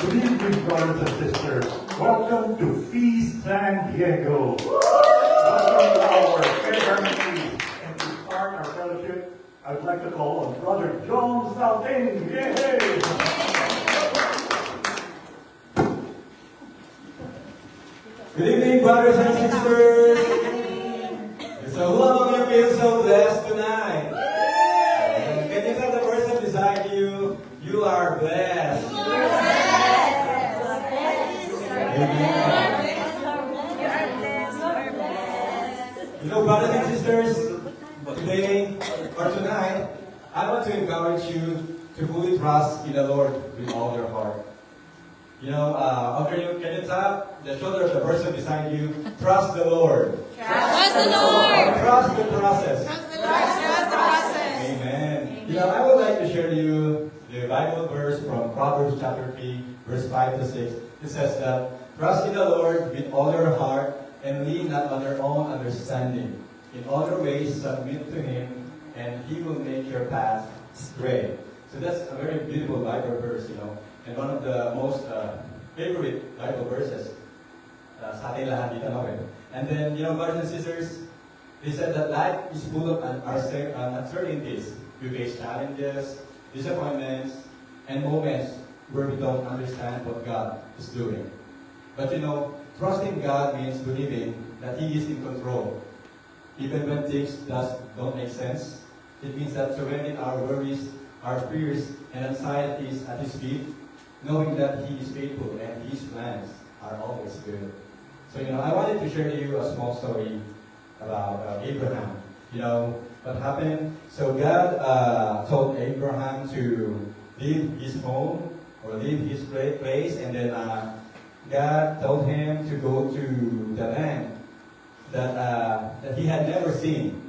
Good evening, brothers and sisters. Welcome to Feast San Diego. Welcome to our fair feast. And to start our fellowship, I'd like to call on Brother John Salting. Yay! Good evening, brothers and sisters. So who among you feels so blessed tonight? Can you tell the person beside you, you are blessed? Amen. You know, brothers and sisters, today or tonight, I want to encourage you to fully trust in the Lord with all your heart. You know, can you tap the shoulder of the person beside you? Trust the Lord. Trust the Lord. Trust the process. Trust the process. Amen. You know, I would like to share to you the Bible verse from Proverbs chapter 3, verse 5 to 6. It says that, trust in the Lord with all your heart and lean not on your own understanding. In all your ways submit to Him, and He will make your path straight. So that's a very beautiful Bible verse, you know. And one of the most favorite Bible verses sa ating lahat dito, no? And then, you know, brothers and sisters, they said that life is full of uncertainties. We face challenges, disappointments, and moments where we don't understand what God is doing. But you know, trusting God means believing that He is in control. Even when things don't make sense, it means that surrendering our worries, our fears, and anxieties at His feet, knowing that He is faithful and His plans are always good. So, you know, I wanted to share to you a small story about Abraham. You know, what happened? So God told Abraham to leave his home or leave his place, and then God told him to go to the land that he had never seen.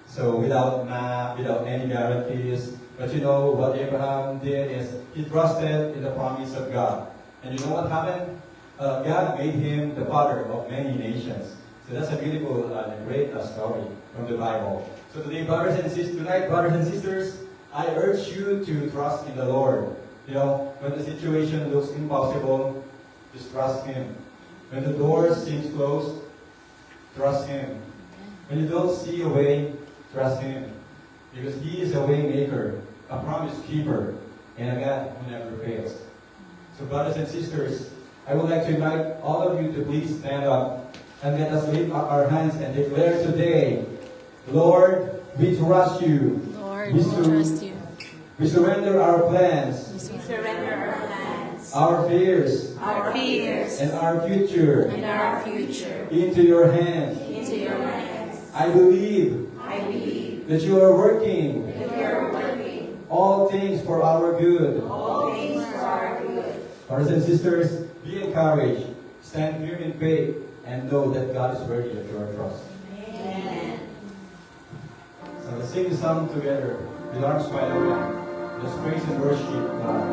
So without map, without any guarantees. But you know what Abraham did is he trusted in the promise of God. And you know what happened? God made him the father of many nations. So that's a beautiful, great story from the Bible. So today, tonight, brothers and sisters, I urge you to trust in the Lord. You know, when the situation looks impossible, just trust Him. When the door seems closed, trust Him. When you don't see a way, trust Him. Because He is a way maker, a promise keeper, and a God who never fails. So brothers and sisters, I would like to invite all of you to please stand up and let us lift up our hands and declare today, Lord, we trust you. Lord, we trust you. We surrender our plans, We surrender our plans, our fears, and our future our future into your hands. into your hands. I believe I believe that you are working that you are working all things for our good. all things for our good. Brothers and sisters, be encouraged, stand firm in faith, and know that God is worthy of your trust. Amen. So let's sing the song together with arms wide open. Let's praise and worship God.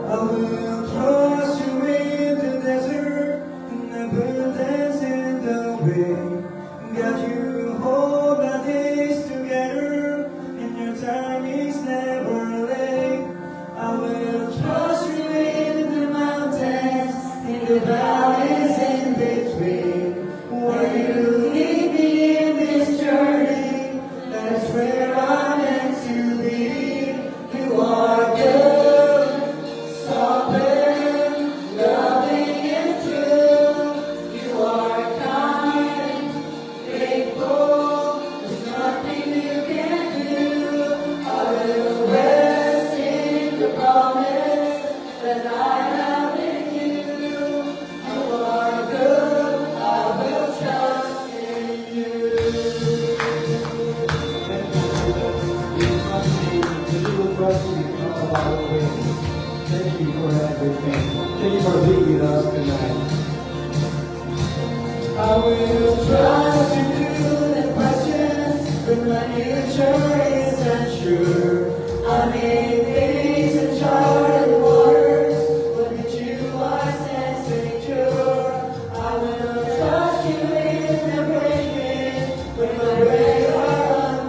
I will trust you in the desert, in abundance in the way. God, you hold my days together, and your time is never late. I will trust you in the mountains, in the valleys in between. Where you lead me in this journey, that's where I'm meant to be. You are good, sovereign, loving and true. You are kind, faithful. There's nothing you can do. I will rest in the promise that I have in you. You are good. I will trust in you. Thank you for everything. Thank you for being with us tonight. I will trust you through the questions when my future is unsure. I may face uncharted waters, but with you I stand secure. I will trust you in the breaking when my ways are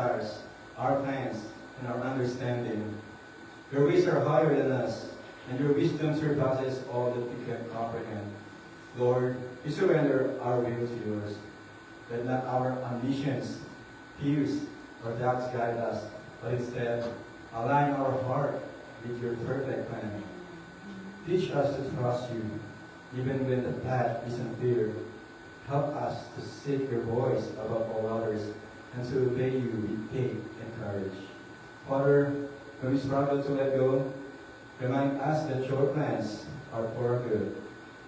desires, our plans, and our understanding. Your ways are higher than us, and your wisdom surpasses all that we can comprehend. Lord, we surrender our will to yours. Let not our ambitions, fears, or doubts guide us, but instead align our heart with your perfect plan. Teach us to trust you, even when the path is unclear. Help us to seek your voice above all others, and to obey you with faith and courage. Father, when we struggle to let go, remind us that your plans are for our good.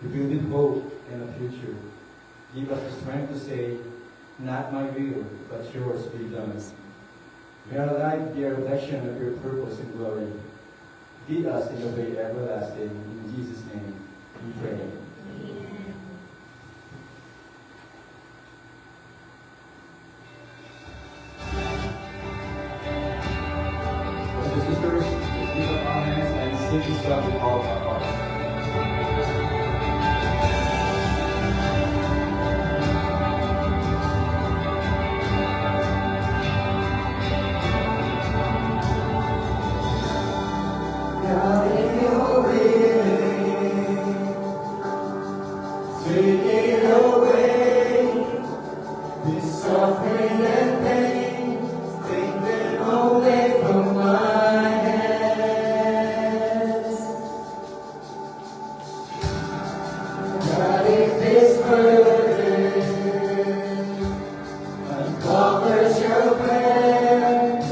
We fill with hope and a future. Give us the strength to say, not my will, but yours be done. May our life be a reflection of your purpose and glory. Lead us in the way everlasting. In Jesus' name, we pray. Amen. Brothers and sisters, let's lift up our hands and sing this song with all of our hearts. God, if you're willing, take it away. This suffering and pain, take them away from my hands. God, if this burden uncovers your plan,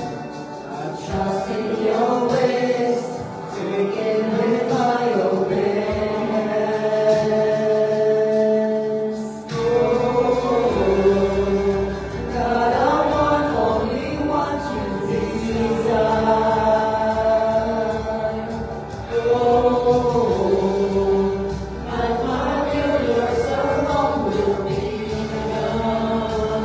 I trust in your ways. Taken with my open hands. Oh, God, I want only what you desire. Oh, not my will, yours alone will be done.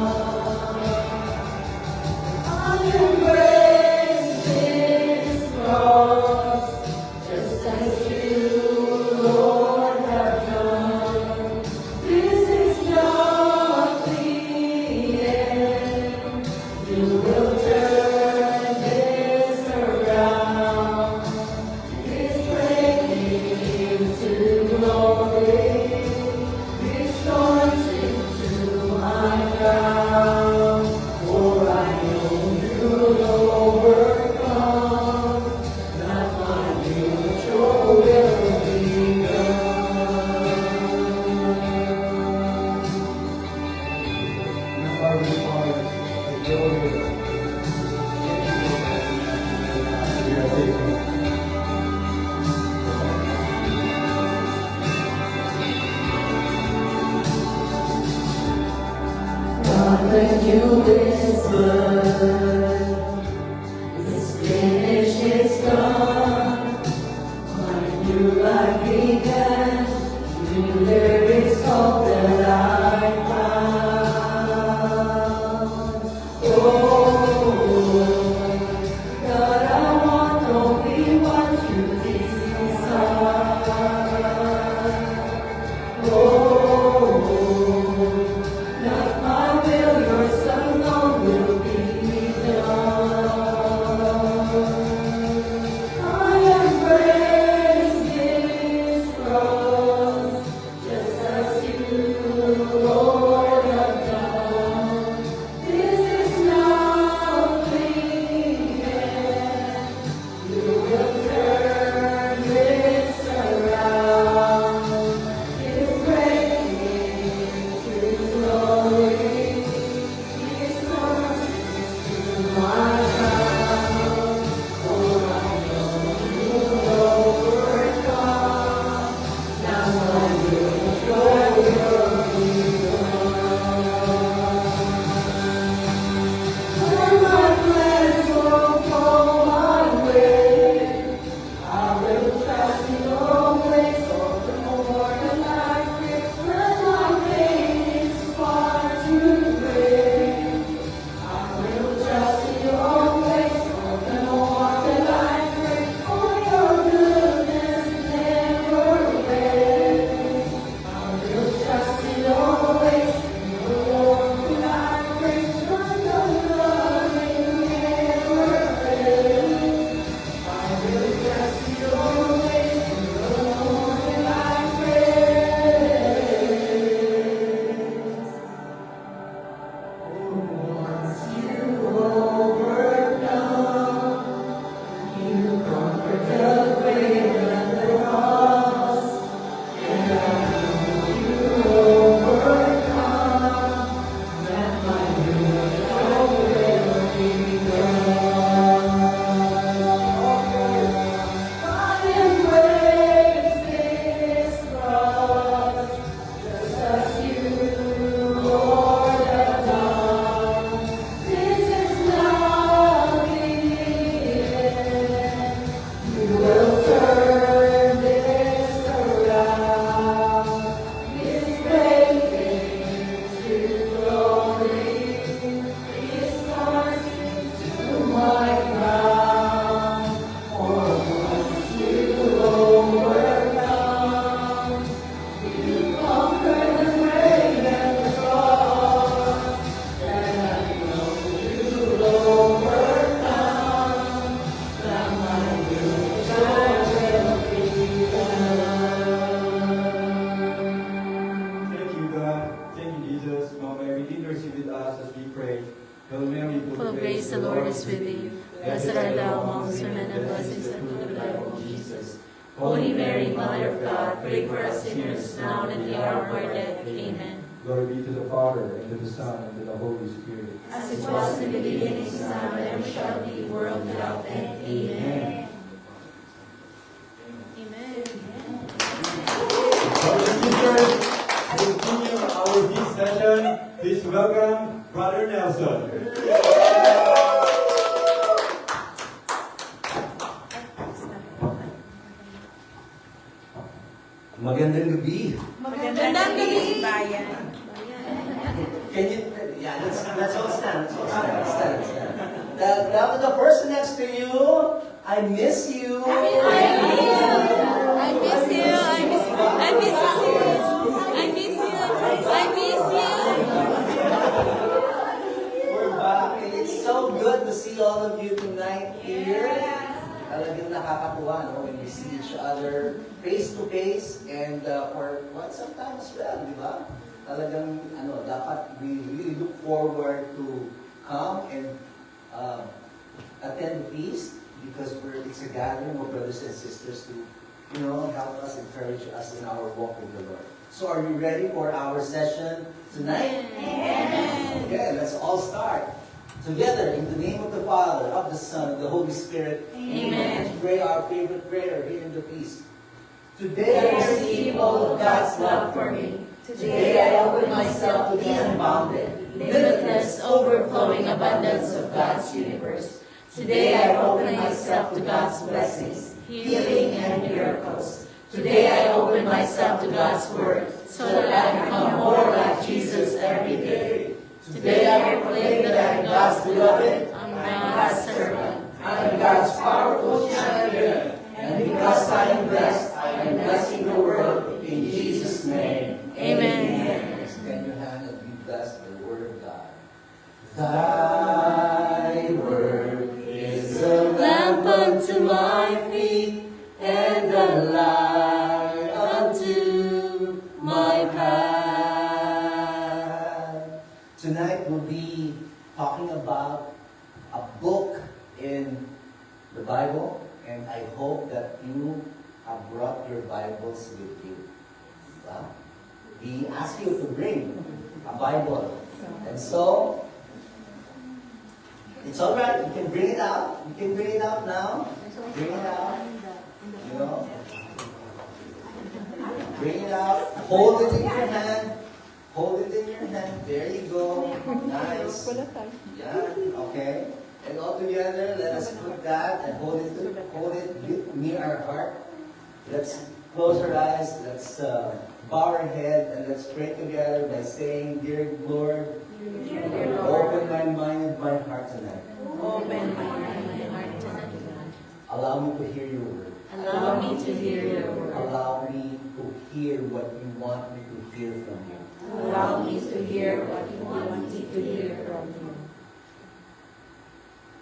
I embrace this cross. Just as you, Lord, have done, this is not the end. You will turn this around, this breaking into glory, this anointing to my crown. For I know you will overcome. Not my will, but your will be done. And Father, we are at your will. grace, the Lord is with thee. Blessed art thou amongst women, and blessed is the fruit of thy womb, Jesus. Holy Mary, Mother of God, pray for us sinners, now and at the hour of our death. Amen. Glory be to the Father, and to the Son, and to the Holy Spirit. As it was in the beginning, is now, and ever shall be, world without end. Amen. Amen. Brothers and sisters, to continue our this session, please welcome Brother Nelson. Magandang gabi. Magandang gabi. Can you, yeah, let's all stand. Stand. Grab the person next to you. I miss you. I miss you. We're back, and it's so good to see all of you tonight here. Talagang nakakatuwa, no? When we see each other face to face and for quite some time as well, di ba? Talagang, dapat we really look forward to come and attend the feast because it's a gathering of brothers and sisters to, help us, encourage us in our walk with the Lord. So are you ready for our session tonight? Amen. Okay, let's all start. Together, in the name of the Father, of the Son, of the Holy Spirit. Amen. Let's pray our favorite prayer here in the feast. Today I receive all of God's love for me. Today I open myself to the unbounded, Limitless, overflowing abundance of God's universe. Today I open myself to God's blessings, healing, and miracles. Today I open myself to God's word, so that I become more like Jesus every day. Today I proclaim that I am God's beloved, I am God's servant, I am God's powerful champion. And because I am blessed, I am blessing the world in Jesus' name. Amen. Extend your hand and be blessed by the word of God. Thy word is a Lamp unto my feet, and a light unto my path. Tonight we'll be talking about a book in the Bible, and I hope that you have brought your Bibles with you. Well, we ask you to bring a Bible, and so it's all right. You can bring it out. You can bring it out now. Bring it out. Bring it out. Hold it in your hand. Hold it in your hand. There you go. Nice. Yeah. Okay. And all together, let us put that and hold it near our heart. Let's close our eyes. Let's bow our head and let's pray together by saying, "Dear Lord, open my mind and my heart tonight. Open my heart tonight. Allow me to hear your word. Allow me to hear your word. Allow me to hear what you want me to hear from you. Allow me to hear what you want me to hear from you.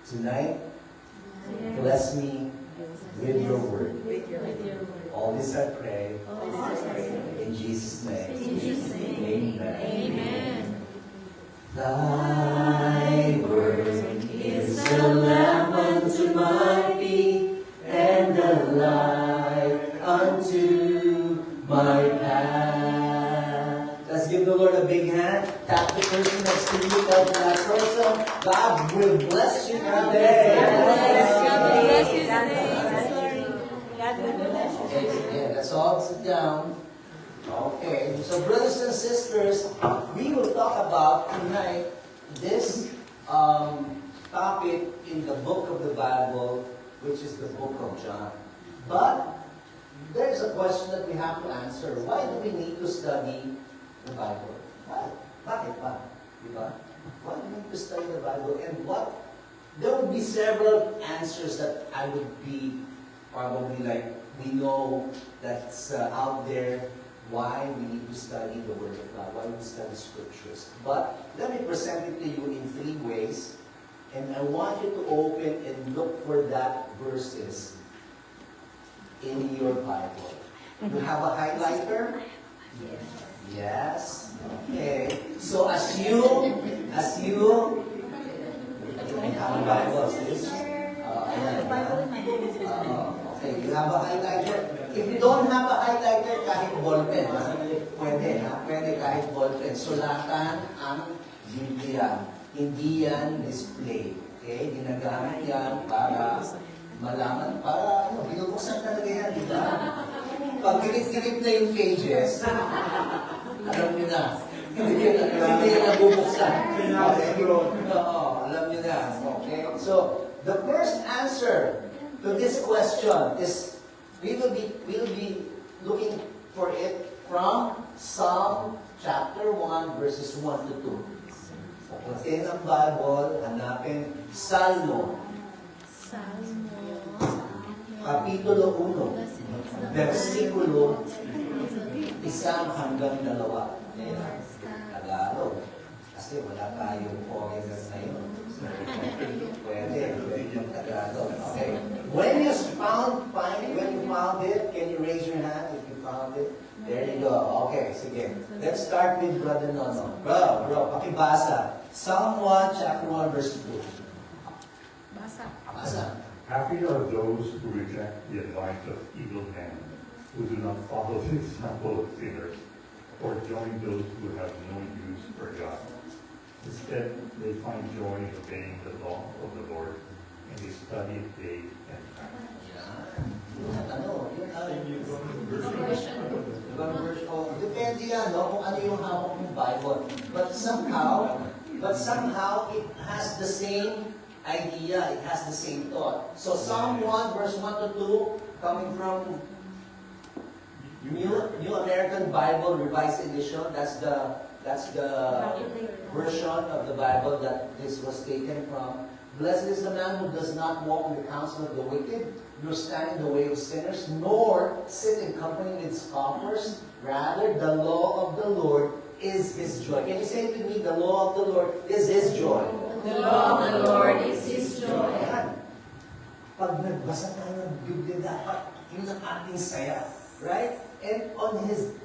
Tonight, bless me with your word. With your word. All this I pray All this I pray. in Jesus' name. In Jesus' name. Amen. Amen. Thy word is a lamp unto my feet and a light unto my path. Let's give the Lord a big hand. Tap the person next to you. Tell that person, God will bless you today. God bless you today. Sorry. God bless you. Yeah, let's all sit down. Okay, so brothers and sisters, we will talk about tonight this topic in the book of the Bible, which is the book of John. But there's a question that we have to answer. Why do we need to study the Bible? Why? Bakit ba? Diba? Why do we need to study the Bible? And what? There will be several answers that I would be probably like, we know that's out there. Why we need to study the Word of God, why we study Scriptures. But let me present it to you in 3 ways. And I want you to open and look for that verses in your Bible. You have a highlighter? Yes. Okay. So as you You have a Bible, sis? Ayan. Okay, you have a highlighter. If you don't have a highlighter, kahit ballpen, ha? Pwede, ha? Pwede kahit ballpen. Sulatan ang Biblia. Hindi yan display. Okay? Ginagamit yan para malaman, para binubuksan talaga yan, di ba? Pag gilit-gilit na yung pages, alam nyo na. Hindi yan nabubuksan. Okay? Oo, alam nyo na. Okay? So, the first answer to this question is, we will be looking for it from Psalm chapter 1, verses 1 to 2. In ang Bible, hanapin Salmo, Kapitulo 1, versikulo 1 hanggang 2. Tagalog. Kasi wala tayong foreigner na yun. Pwede yung Tagalog. Okay. When you found it, can you raise your hand if you found it? There you go. Okay, sige. Let's start with Brother Nono. Bro, pakibasa. Psalm 1, chapter 1, verse 2. Basa. Happy are those who reject the advice of evil men, who do not follow the example of sinners, or join those who have no use for God. Instead, they find joy in obeying the law of the Lord, and they study it day and night. Ibang version. Oh, depende yan, no? Kung ano yung hawak ng Bible. But somehow, it has the same idea. It has the same thought. So Psalm 1, verse 1 to 2, coming from New American Bible Revised Edition. That's the version of the Bible that this was taken from. Blessed is the man who does not walk in the counsel of the wicked, nor stand in the way of sinners, nor sit in company with scoffers. Rather, the law of the Lord is his joy. Can you say it with me? The law of the Lord is his joy. The law of the Lord is his joy. Ayan. Pag nagbasa tayo ng Biblia, dapat yun ang ating saya. Right? And on his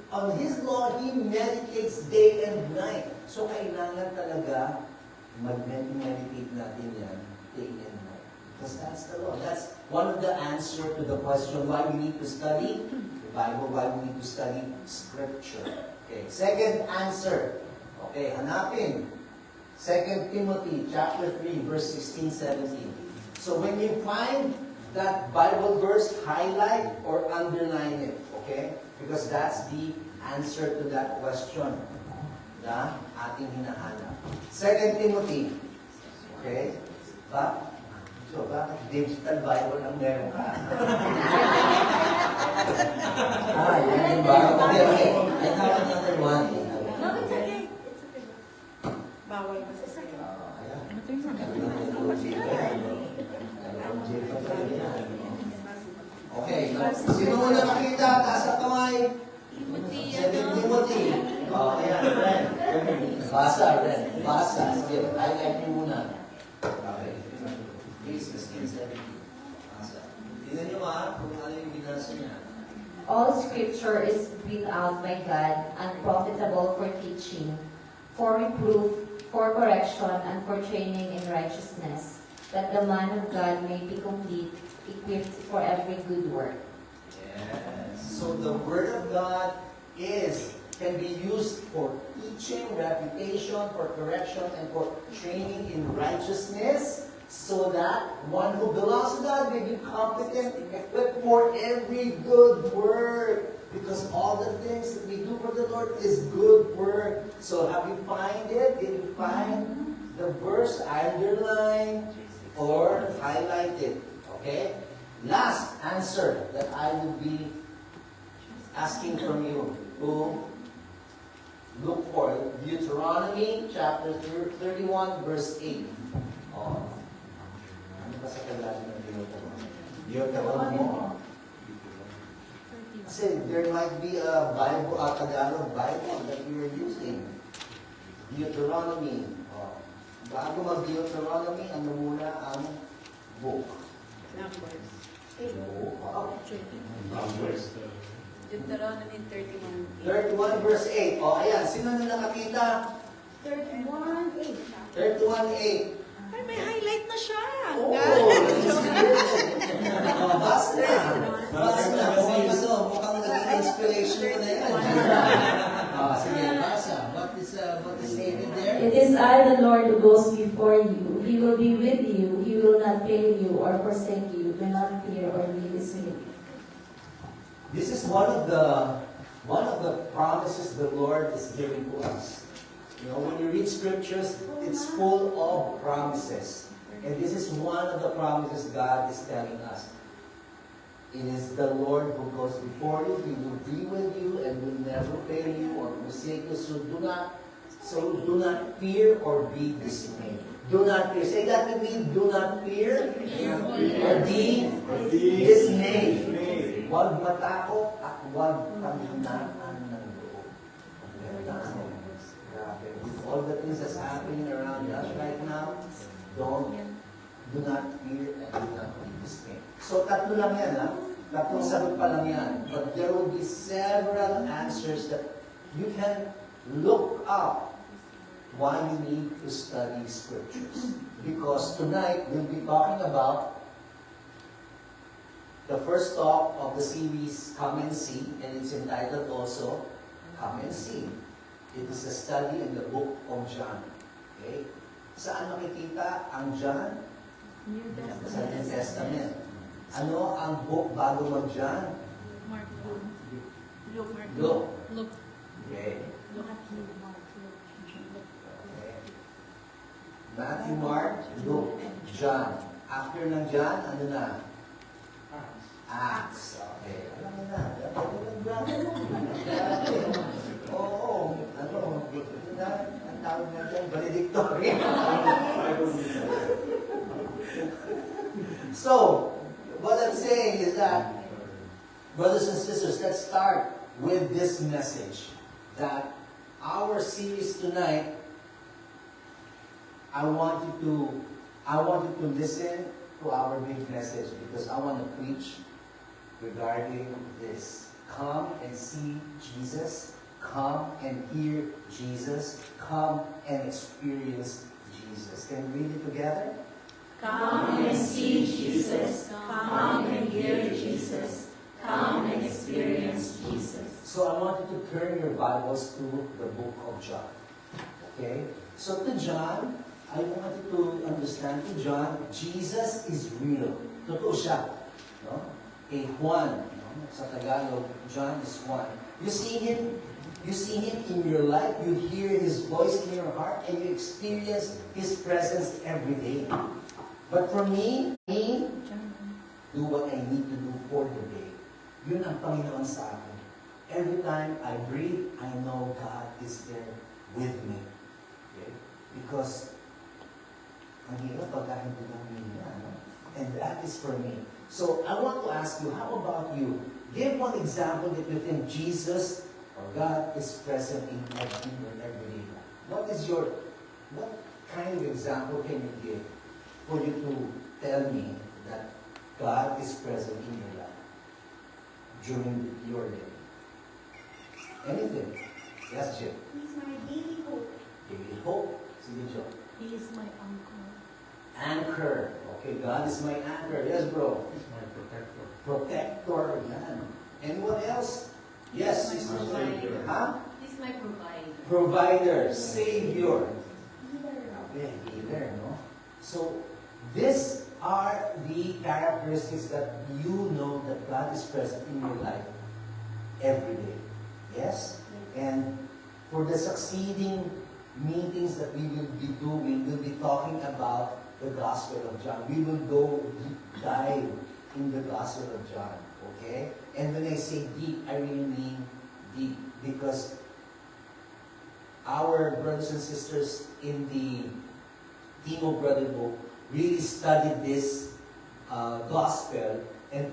law, he meditates day and night. So, kailangan talaga mag-meditate natin yan day and night. Because that's the law. That's one of the answers to the question why we need to study the Bible, why we need to study Scripture. Okay, second answer. Okay, hanapin. 2 Timothy chapter 3, verse 16, 17. So when you find that Bible verse, highlight or underline it. Okay? Because that's the answer to that question na ating hinahanap. 2 Timothy. Okay? So, bakit digital Bible ang meron ka? Yun ba? Okay. I have another one. No, it's okay. Bawal mo sa sayo. Okay. Sino mo na makita? Taas ang kamay. 7 Timothy. Ayan, Ren. Basa. Sige, highlight niyo muna. Okay. Please, 16:17. Basa. Tignan niyo kung ano yung binasa niya. All scripture is breathed out by God and profitable for teaching, for reproof, for correction, and for training in righteousness, that the man of God may be complete, equipped for every good work. Yes. So the Word of God can be used for teaching, reputation, for correction, and for training in righteousness, so that one who belongs to God may be competent, equipped for every good work. Because all the things that we do for the Lord is good work. So have you find it? Did you find the verse, underline or highlight it? Okay? Last answer that I would be asking from you to look for Deuteronomy chapter 31 verse 8. Oh. Ano ba sa Tagalog ng Deuteronomy? Deuteronomy. Kasi there might be a Bible, a Tagalog Bible that we are using. Deuteronomy. Oh. Bago mag-Deuteronomy, ano muna ang book? Numbers. Wow. Numbers. Deuteronomy 31:8. 31 verse 8. O, ayan. Sino na nakakita? 31:8. 31:8. Ay, may highlight Lord who goes before you. He will be with you. He will not fail you or forsake you. Do not fear or be dismayed. This is one of the promises the Lord is giving to us. You know, when you read scriptures, it's full of promises. And this is one of the promises God is telling us. It is the Lord who goes before you. He will be with you and will never fail you or forsake you. So do not fear or be dismayed. Do not fear. Say that with me. Do not fear or be dismayed. Huwag matakot at huwag panghinaan ng loob. Grabe. With all the things that's happening around us right now, do not fear and do not be dismayed. So tatlo lang yan, ha? Tatlong sagot pa lang yan. But there will be several answers that you can look up why you need to study scriptures. Because tonight we'll be talking about the first talk of the series, Come and See, and it's entitled also, Come and See. It is a study in the book of John. Okay? Saan makikita ang John? Sa New Testament. Ano ang book bago mag-John? Mark, Luke, Luke. Luke. Okay. Mark, Matthew, Mark, Luke, John. After ng John, ano na? Acts. Okay. Alam mo na. Oo. Ano? Ang tawag na dyan, valedictorian. So, what I'm saying is that, brothers and sisters, let's start with this message. That our series tonight, I want you to listen to our big message because I want to preach regarding this. Come and see Jesus. Come and hear Jesus. Come and experience Jesus. Can we read it together? Come and see Jesus. Come and hear Jesus. Come and experience Jesus. So I want you to turn your Bibles to the book of John. Okay? So to John, I want you to understand, to John, Jesus is real. Totoo siya. No? Juan. No? Sa Tagalog, John is Juan. You see him in your life, you hear his voice in your heart, and you experience his presence every day. But for me, do what I need to do for the day. Yun ang Panginoon sa akin. Every time I breathe, I know God is there with me. Okay? Because ang hirap pagka hindi lang niya, no? And that is for me. So I want to ask you, how about you? Give one example that you think Jesus or God is present in your everyday life. What kind of example can you give for you to tell me that God is present in your life during your day? Anything? Yes, Jim. He's my daily hope. Daily hope. Sige, Joe. He is my uncle. Anchor. Okay, God is my anchor. Yes, bro. He's my protector. Protector. Yan. Anyone else? Yes. He's my provider. Huh? He's my provider. Provider. Savior. Grabe, healer, no? So, these are the characteristics that you know that God is present in your life every day. Yes? And for the succeeding meetings that we will be doing, we'll be talking about the Gospel of John. We will go deep dive in the Gospel of John. Okay? And when I say deep, I really mean deep. Because our brothers and sisters in the Team of Brother Book really studied this Gospel and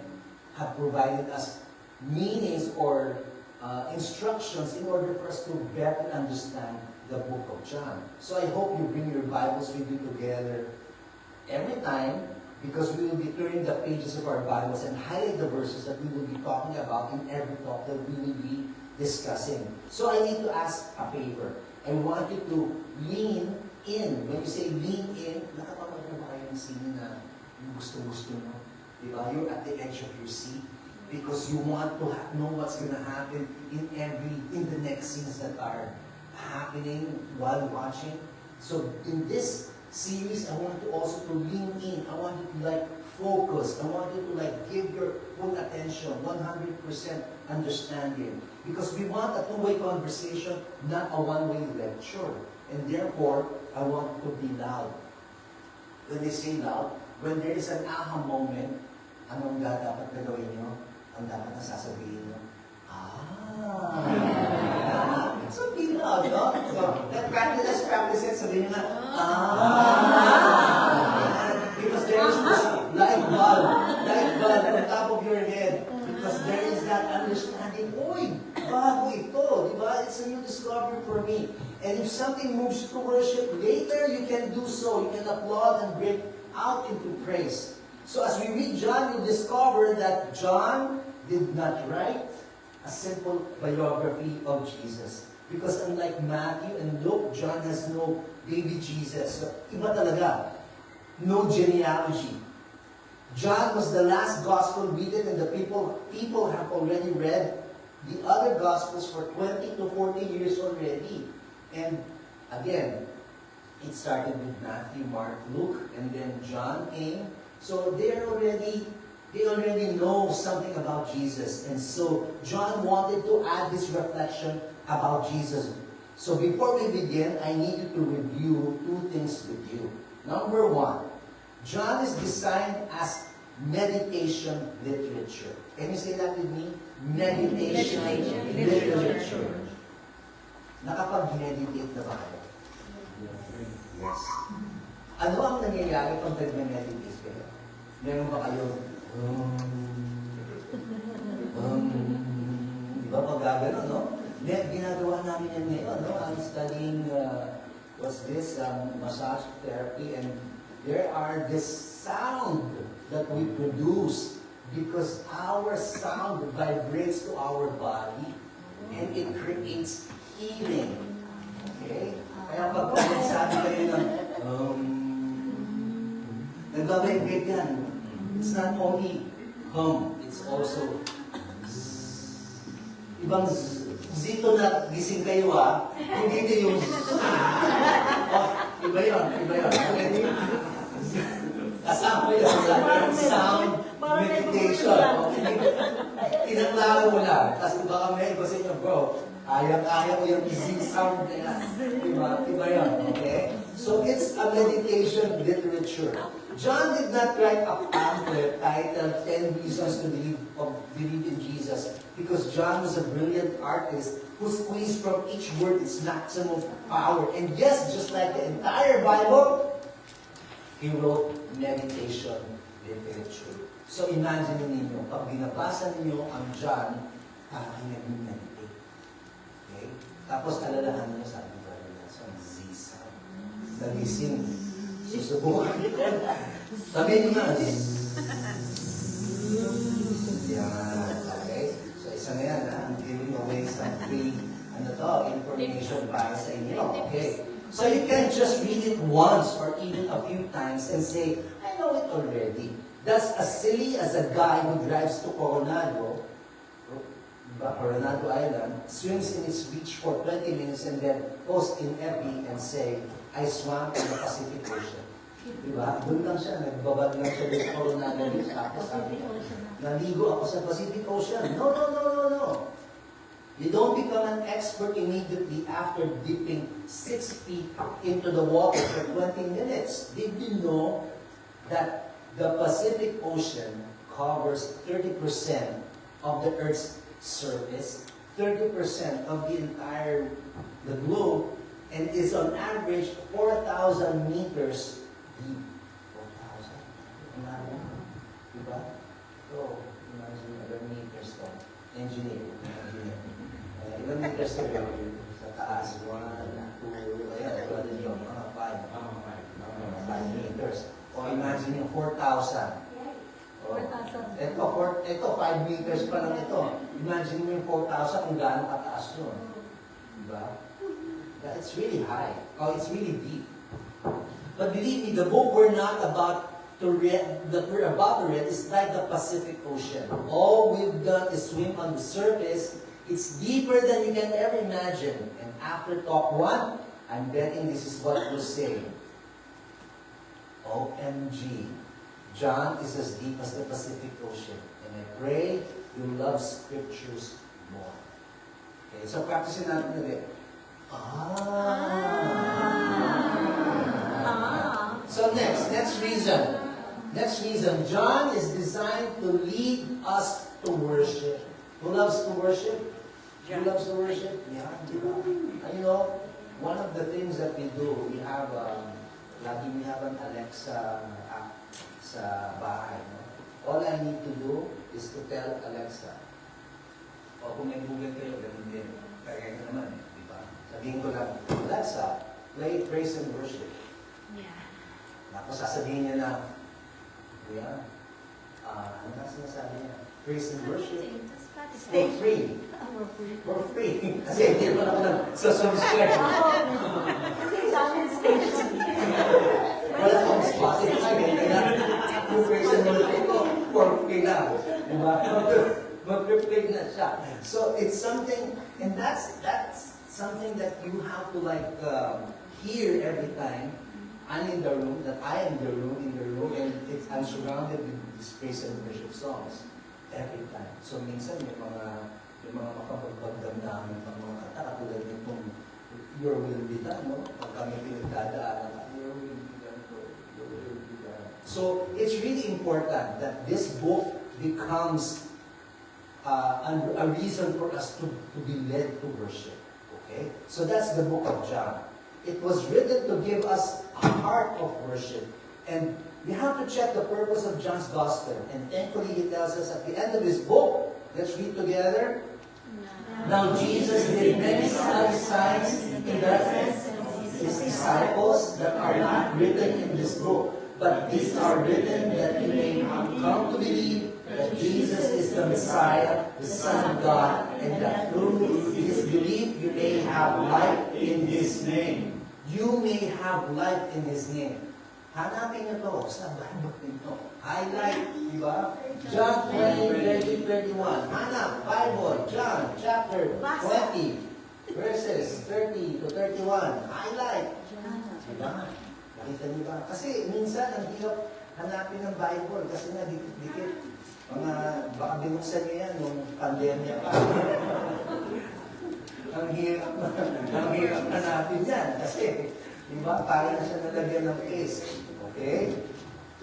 have provided us meanings or instructions in order for us to better understand the book of John. So I hope you bring your Bibles with you together every time, because we will be turning the pages of our Bibles and highlight the verses that we will be talking about in every talk that we will be discussing. So I need to ask a favor. I want you to lean in. When you say lean in, nakapanood na ba kayo ng scene na yung gusto-gusto mo? Diba? You're at the edge of your seat because you want to know what's going to happen in the next scenes that are happening while watching. So in this series, I want you also to lean in. I want you to like focus. I want you to like give your full attention, 100% understanding. Because we want a two-way conversation, not a one-way lecture. And therefore, I want you to be loud. When they say loud, when there is an aha moment, anong dapat gagawin nyo? Ang dapat na sasabihin nyo? So be loud, no? So, let's practice it. Sabihin nyo na, because there is this light bulb on top of your head. Because there is that understanding, oy, bago ito, di ba? It's a new discovery for me. And if something moves to worship, later you can do so. You can applaud and break out into praise. So as we read John, you'll discover that John did not write a simple biography of Jesus. Because unlike Matthew and Luke, John has no baby Jesus. So, iba talaga. No genealogy. John was the last gospel written and the people have already read the other gospels for 20 to 40 years already. And again, it started with Matthew, Mark, Luke, and then John came. So they already know something about Jesus. And so John wanted to add this reflection about Jesus. So before we begin, I need you to review two things with you. Number one, John is designed as meditation literature. Can you say that with me? Meditation literature. Nakapag-meditate na ba kayo? Yes. Ano ang nangyayari pag nag-meditate kayo? Meron ba kayo? Di ba pag gagano, no? Ginagawa namin yan ngayon, no? I'm studying, massage therapy, and there are this sound that we produce because our sound vibrates to our body and it creates healing. Okay? Kaya pag sabi kayo ng nagbabibrate yan. It's not only it's also ibang zito na gising kayo hindi ito yung iba yun. Kasama yun sa sound meditation. Tinanglaran mo lang. Tapos baka may iba sa inyo, bro, kaya ko yung easy sound na yan. Iba yun, okay? So it's a meditation literature. John did not write a pamphlet titled 10 Reasons to Believe in Jesus, because John was a brilliant artist who squeezed from each word its maximum power. And yes, just like the entire Bible, he wrote meditation literature. So imagine ninyo, pag binabasa ninyo ang John, parang nag-meditate. Okay? Tapos alalahan niyo, sabi ko rin sa Zisa. Nagising. Susubukan. Sabi niyo nga, yan. Okay? So isa na yan, I'm giving away some free information para sa inyo. Okay? So you can just read it once or even a few times and say, I know it already. That's as silly as a guy who drives to Coronado Island, swims in its beach for 20 minutes and then post in FB and say, I swam in the Pacific Ocean. Diba? Doon lang siya, nagbabad lang siya ng Coronado Beach. Tapos sabi, naligo ako sa Pacific Ocean. No. You don't become an expert immediately after dipping 6 feet into the water for 20 minutes. Did you know that the Pacific Ocean covers 30% of the Earth's surface, 30% of the globe, and is on average 4,000 meters deep. 4,000? Diba? So, imagine ilang meters to. Engineer. Ilang meters to sa taas? 1, 2, ayan, mga 5 meters. O imagine yung 4,000. Ito, 5 meters pa lang ito. Imagine mo yung 4,000 kung gaano kataas yun. Diba? It's really high. It's really deep. But believe me, the book we're about to read is like the Pacific Ocean. All we've done is swim on the surface. It's deeper than you can ever imagine. And after talk 1, I'm betting this is what you say. OMG. John is as deep as the Pacific Ocean. And I pray you love scriptures more. Okay, so practicein natin ulit. So next reason. Next reason. John is designed to lead us to worship. Who loves to worship? Who loves to worship? Yeah, diba? You know, one of the things that we do, we have an Alexa app sa bahay. No? All I need to do is to tell Alexa. O kung may Google kayo, ganun din. Kaya ka naman eh, di ba? Sabihin ko lang, Alexa, play praise and worship. Tapos sasabihin niya na, kuya, ano na sinasabi niya? Praise and worship. For free. For free. Kasi hindi pa naman sa subscribe. Wala akong Spotify. Yung praise and worship ko, for free lang. Diba? Mag-replay na siya. So it's something, and that's something that you have to hear every time. I'm in the room, that I am in the room, and I'm surrounded with these praise and worship songs every time. So minsan may mga makapagbagdamdamin ng mga kanta, katulad nitong Your Will Be Done, no? Pag kami pinagdadaanan, Your Will Be Done, Your Will Be Done. So it's really important that this book becomes a reason for us to be led to worship. Okay? So that's the book of John. It was written to give us a heart of worship. And we have to check the purpose of John's Gospel. And thankfully, he tells us at the end of his book, let's read together. Now Jesus did many other signs in the presence of his disciples that are not written in this book. But these are written that you may come to believe that Jesus is the Messiah, the Son of God, and that through his belief you may have life in his name. You may have life in his name. Hanapin niyo to sa Bible ninyo. Highlight, di ba? John 20, 31. Hanap, Bible, John chapter 20, verses 30 to 31. Highlight. Di ba? Nakita niyo ba? Kasi minsan ang hirap hanapin ng Bible kasi nga dikit-dikit. Baka binuksan niya yan nung pandemya pa. Ang hirap na natin yan kasi, di ba, parang na siya nalagyan ng case. Okay?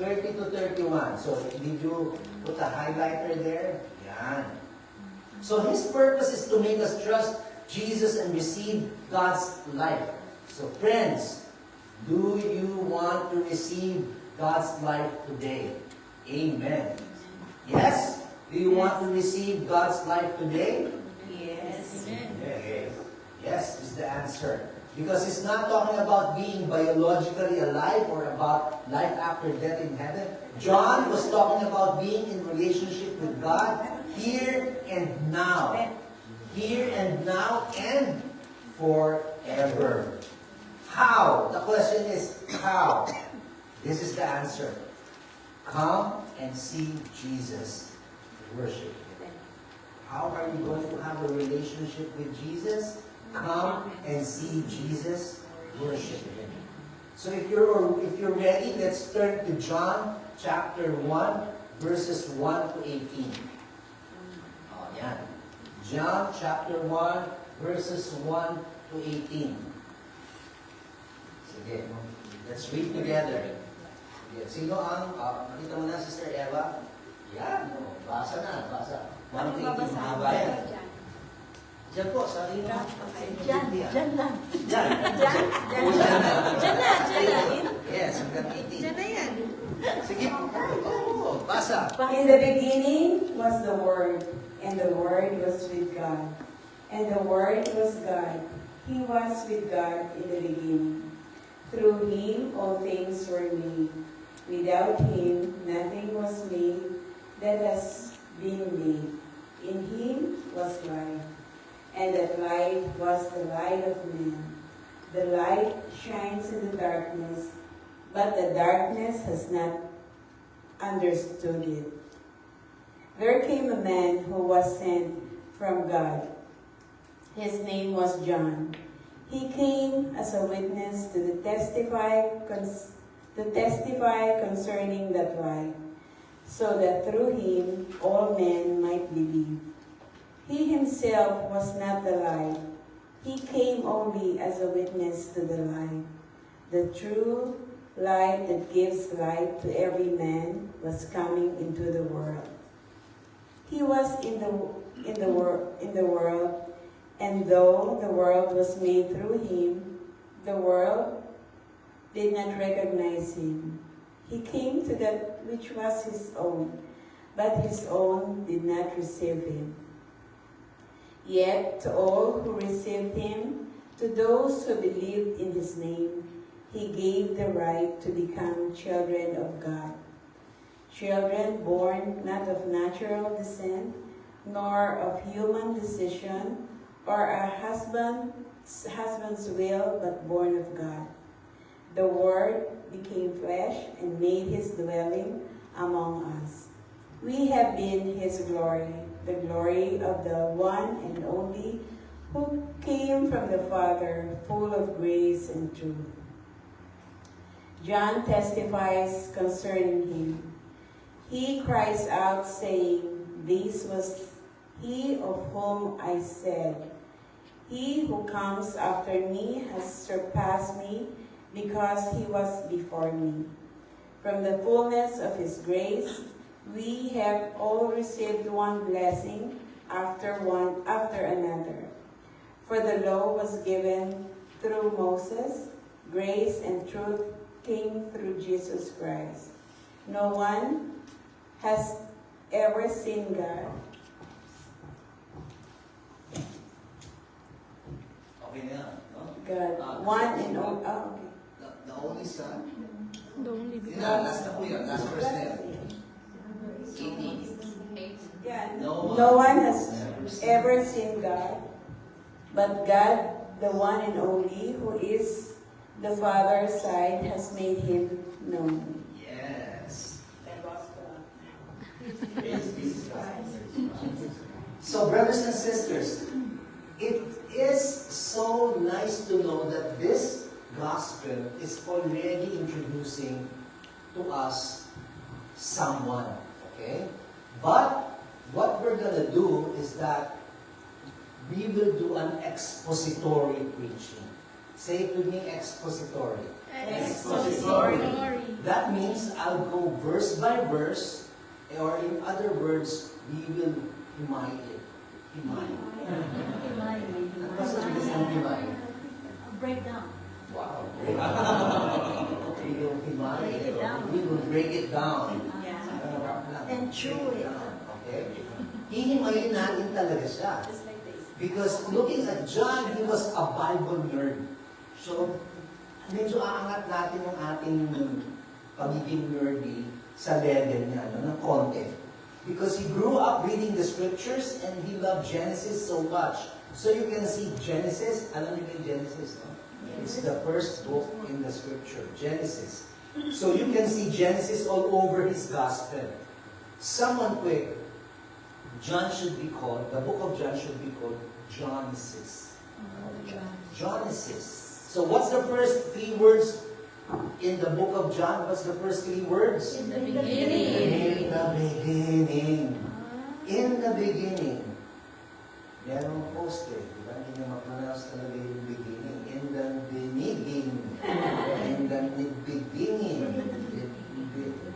30 to 31. So, did you put a highlighter there? Yan. So, his purpose is to make us trust Jesus and receive God's life. So, friends, do you want to receive God's life today? Amen. Yes? Do you want to receive God's life today? Yes. Okay. Yes is the answer. Because it's not talking about being biologically alive or about life after death in heaven. John was talking about being in relationship with God here and now. Here and now and forever. How? The question is how? This is the answer. Come and see Jesus. Worship Him. How are you going to have a relationship with Jesus? Come and see Jesus. Worship Him. So if you're ready, let's turn to John chapter 1, verses 1 to 18. Oh, yan. John chapter 1, verses 1 to 18. Sige, let's read together. Sino ang, nakita mo na, Sister Eva? Yan, basa na, basa. 1 to 18, mahaba yan. Diyan po, sa rin na. Diyan lang. Diyan. Diyan na. Yes, hanggang 18. Diyan na yan. Sige po. Oo, basa. In the beginning was the Word, and the Word was with God. And the Word was God. He was with God in the beginning. Through Him all things were made. Without Him nothing was made that has been made. In Him was life, and that light was the light of men. The light shines in the darkness, but the darkness has not understood it. There came a man who was sent from God. His name was John. He came as a witness to testify concerning that light, so that through him all men might believe. He himself was not the light. He came only as a witness to the light. The true light that gives light to every man was coming into the world. He was in the world, and though the world was made through him, the world did not recognize him. He came to that which was his own, but his own did not receive him. Yet to all who received him, to those who believed in his name, he gave the right to become children of God. Children born not of natural descent, nor of human decision, or a husband's will, but born of God. The Word became flesh and made his dwelling among us. We have been his glory, the glory of the one and only who came from the Father, full of grace and truth. John testifies concerning him. He cries out, saying, "This was he of whom I said, 'He who comes after me has surpassed me, because he was before me.' From the fullness of his grace, we have all received one blessing after another. For the law was given through Moses, grace and truth came through Jesus Christ. No one has ever seen God." Okay na, no? God, one and only. Oh, okay. The only Son. The only Yun na, last na po yun. Last verse na yun. Yeah. No No one one has ever seen God, but God, the one and only, who is the Father's side, has made him known. Yes. So, brothers and sisters, it is so nice to know that this gospel is already introducing to us someone, okay? But what we're going to do is that we will do an expository preaching. Say it with me, expository. Expository. That means I'll go verse by verse, or in other words, we will himay it. Himay. Ano ba sabihin ng himay? Breakdown. Wow. We will himay it. We will break it down. And chew it. Okay? Hihimayin natin talaga siya. Just like this. Because looking at John, he was a Bible nerd. So, medyo aangat natin yung ating pagiging nerdy sa level niya, no, ng content. Because he grew up reading the scriptures and he loved Genesis so much. So you can see Genesis, alam niyo yung Genesis, no? It's the first book in the scripture, Genesis. So you can see Genesis all over his gospel. Someone quick, John should be called, the book of John should be called Genesis. Genesis. So what's the first 3 words in the book of John? What's the first 3 words? In the beginning. In the beginning. In the beginning. Merong post eh. Diba? Hindi nyo ma-pronounce talaga yung beginning. In the beginning. In the beginning.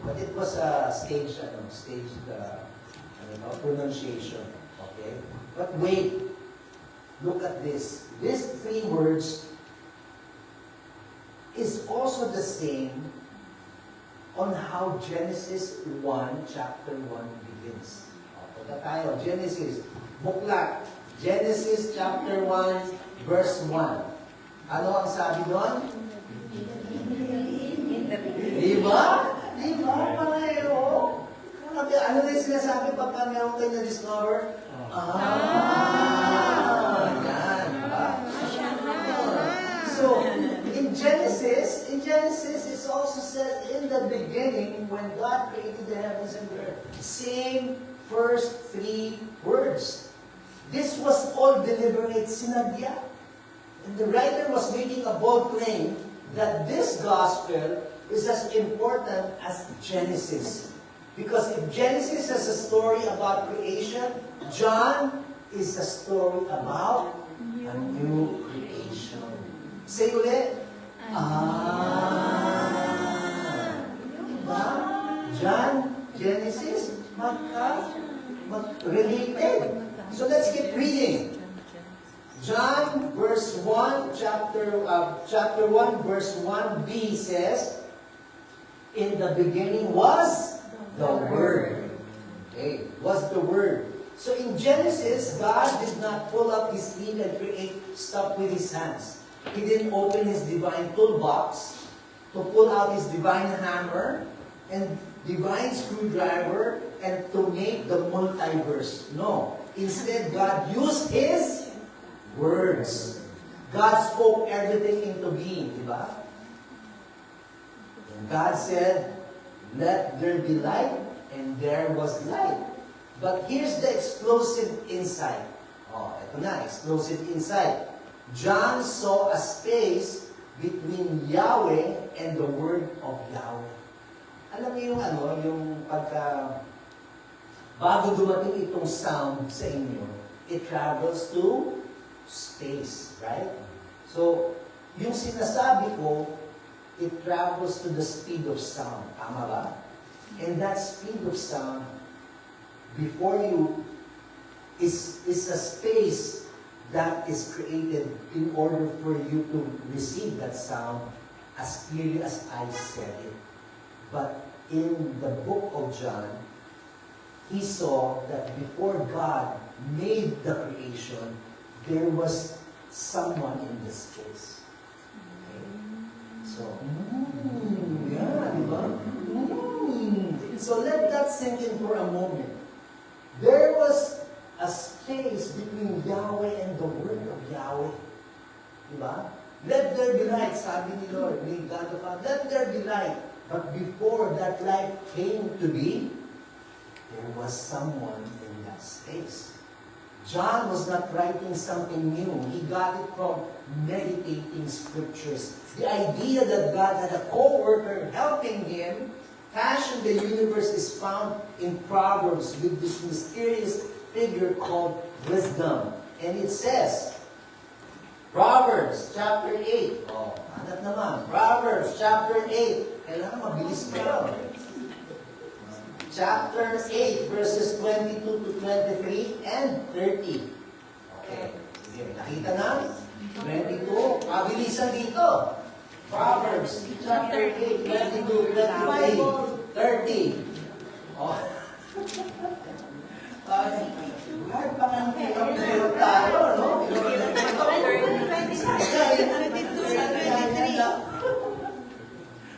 But it was a staged pronunciation. Okay? But wait. Look at this. These 3 words is also the same on how Genesis 1, chapter 1 begins. Punta tayo. Genesis. Buklat. Genesis chapter 1, verse 1. Ano ang sabi doon? Diba? Diba? Pareho. Ano na yung sinasabi pagka meron kayo na-discover? Yan. Diba? So, in Genesis, it's also said in the beginning when God created the heavens and the earth. Same first 3 words. This was all deliberate sinadya. And the writer was making a bold claim that this gospel is as important as Genesis. Because if Genesis has a story about creation, John is a story about a new creation. Say ulit. Diba? John, Genesis, related. So let's keep reading. John verse 1, chapter 1, verse 1b says, in the beginning was the Word. Okay, was the Word. So in Genesis, God did not pull up His sleeve and create stuff with His hands. He didn't open His divine toolbox to pull out His divine hammer and divine screwdriver and to make the multiverse. No. Instead, God used His words. God spoke everything into being, diba? And God said, let there be light, and there was light. But here's the explosive insight. Oh, ito na, explosive insight. John saw a space between Yahweh and the Word of Yahweh. Alam niyo yung pagka, bago dumating itong sound sa inyo, it travels to space, right? So, yung sinasabi ko, it travels to the speed of sound. Tama ba? And that speed of sound, before you, is a space that is created in order for you to receive that sound as clearly as I said it. But in the book of John, he saw that before God made the creation, there was someone in this space. Okay? So, yeah, diba? So let that sink in for a moment. There was a space between Yahweh and the Word of Yahweh. Diba? Let there be light, sabi ni Lord, ni God the Father, let there be light. But before that light came to be, there was someone in that space. John was not writing something new. He got it from meditating scriptures. The idea that God had a co-worker helping him fashion the universe is found in Proverbs with this mysterious figure called wisdom. And it says, Proverbs chapter 8. Oh, hanap naman. Proverbs chapter 8. Kailangan mabilis kayo. Chapter 8, verses 22 to 23 and 30. Okay. Sige, nakita na? 22. Mabilisan dito. Proverbs chapter 8, 22, 23, 30. Oh. Hard pa nga ng tayo, no?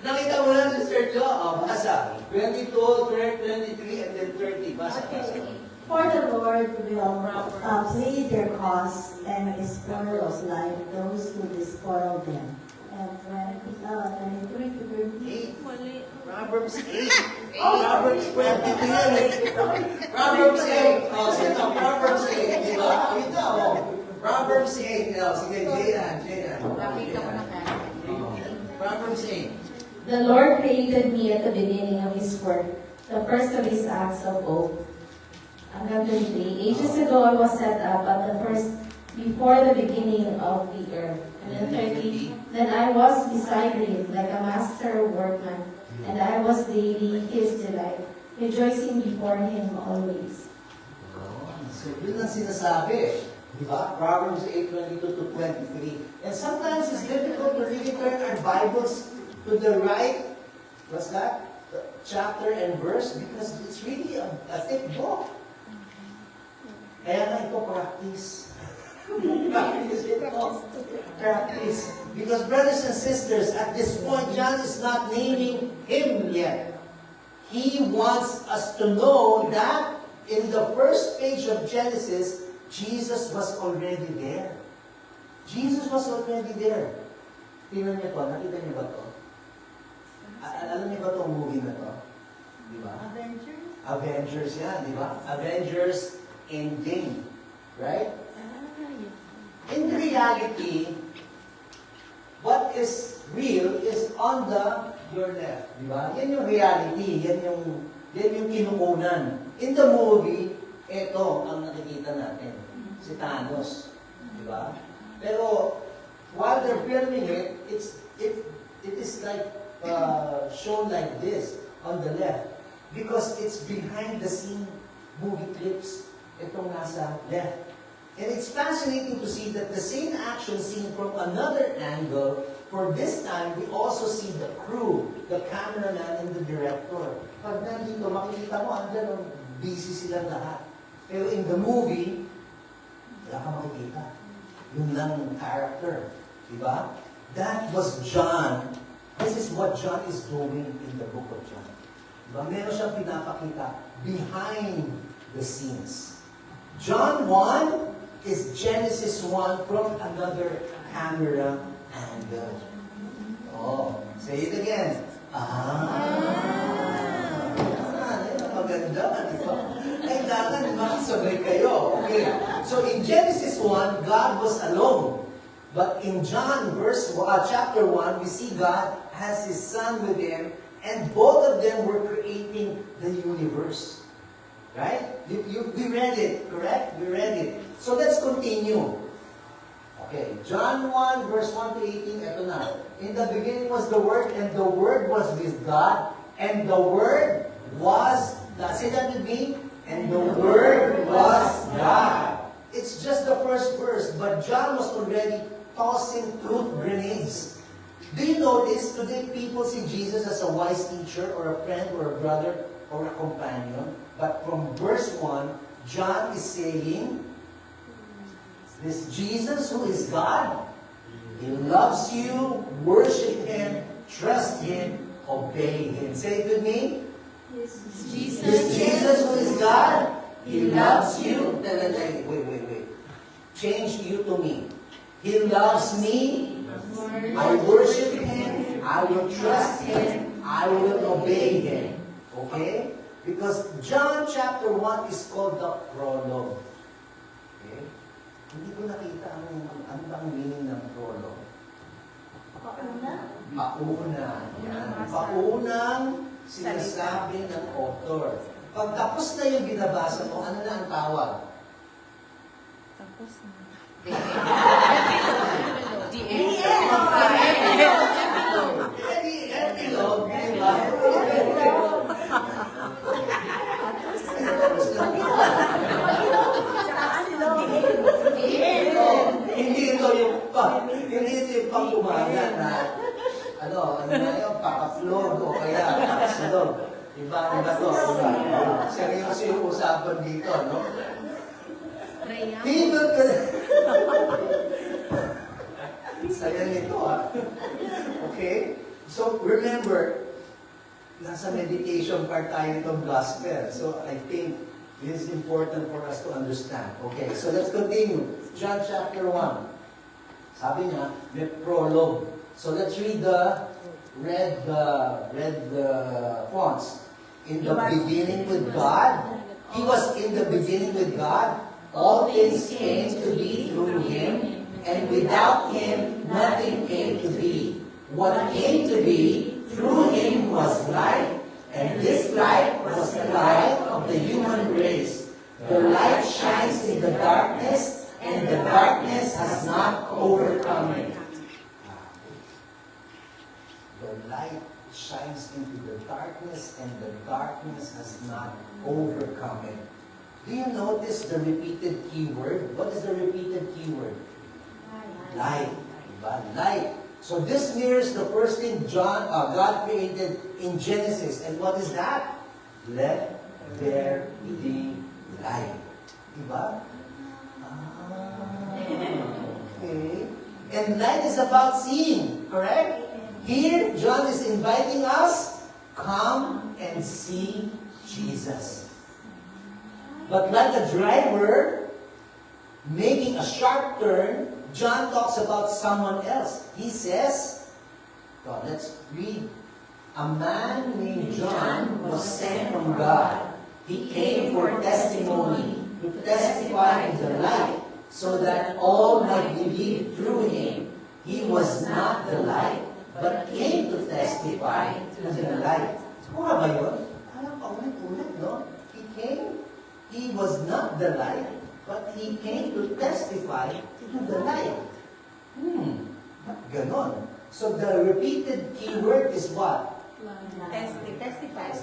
Nakita mo na, Sister Jo? Oh, basa. 22, 23, and then 30. Basa. For the Lord will plead their cause and despoil of life those who despoil them. And 23 to 30. Proverbs 8. Proverbs 23. Proverbs 8. Oh, sino? Proverbs 8. Di ba? Ito, oh. Proverbs 8. Oh, sige, Jayan. Nakita mo na ka. Proverbs 8. The Lord created me at the beginning of His work, the first of His acts of old. Hanggang 23. Ages ago I was set up at the first, before the beginning of the earth. And then 30. Then I was beside Him like a master workman, and I was daily His delight, rejoicing before Him always. So, yun ang sinasabi. Diba? Proverbs 8, 22 to 23. And sometimes it's difficult to really turn our Bibles to the right, what's that? Chapter and verse, because it's really a thick book. Kaya nga ito, practice. Practice ito. Practice. Because brothers and sisters, at this point, John is not naming him yet. He wants us to know that in the first page of Genesis, Jesus was already there. Jesus was already there. Tingnan niyo to, nakita niyo ba to? Alam niyo ba itong movie na to? Di ba? Avengers? Avengers yan, di ba? Avengers Endgame. Right? In reality, is real is on your left. Di ba? Yan yung reality. Yan yung kinukunan. In the movie, ito ang nakikita natin. Si Thanos. Di ba? Pero, while they're filming it, it is like shown like this on the left. Because it's behind the scene movie clips. Itong nasa left. And it's fascinating to see that the same action seen from another angle, for this time, we also see the crew, the cameraman and the director. Pag nandito, makikita mo, andyan, busy silang lahat. Pero in the movie, wala ka makikita. Yun lang yung character. Diba? That was John. This is what John is doing in the book of John. Diba? Meron siyang pinapakita behind the scenes. John 1 is Genesis 1 from another camera angle. Oh, say it again. Maganda. Kailangan makasabay kayo. Okay. So in Genesis 1, God was alone. But in John chapter 1, we see God has His Son with Him, and both of them were creating the universe. Right? We read it, correct? We read it. So let's continue. Okay, John 1, verse 1 to 18, ito na. In the beginning was the Word, and the Word was with God, and the Word was, say that with me, and the Word was God. It's just the first verse, but John was already tossing truth grenades. Do you notice, today people see Jesus as a wise teacher, or a friend, or a brother, or a companion? But from verse 1, John is saying, this Jesus who is God, He loves you, worship Him, trust Him, obey Him. Say it with me. Jesus. This Jesus who is God, He loves you. Wait. Change you to me. He loves me. I worship Him. I will trust Him. I will obey Him. Okay? Because John chapter 1 is called the prologue. Okay? Hindi ko nakita ano bang meaning ng prologue. Pauna. Yan. Paunang sinasabi ng author. Pag tapos na yung binabasa mo, ano na ang tawag? Tapos na. The Epilogue, di ba? Hindi ito yung pang-umaga na ano na yung paka-flog o kaya paka-slog. Iba to. Siya yung kasi yung usapan dito, no? Hindi ka... Saya nito, Okay? So, remember, nasa meditation part tayo itong gospel. So, I think this is important for us to understand. Okay, so let's continue. John chapter 1. Sabi niya, may prologue. So, let's read the red fonts. In the beginning with God. He was in the beginning with God. All things came to be through Him, and without Him, nothing came to be. What came to be through Him was life, and this life was the light of the human race. The light shines in the darkness, and the darkness has not overcome it. The light shines into the darkness, and the darkness has not overcome it. Do you notice the repeated keyword? What is the repeated keyword? Light. Diba? Light. So this mirrors the first thing God created in Genesis. And what is that? Let there be light. Diba? Okay. And light is about seeing, correct? Here, John is inviting us, come and see Jesus. But like a driver making a sharp turn, John talks about someone else. He says, let's read. A man named John was sent from God. He came for testimony, to testify in the light, so that all might believe through him. He was not the light, but came to testify to the light. Kuha ba yun? Alam pa ulit-ulit, no? He was not the light, but He came to testify to the light. Ganon. So the repeated keyword is what? Testify.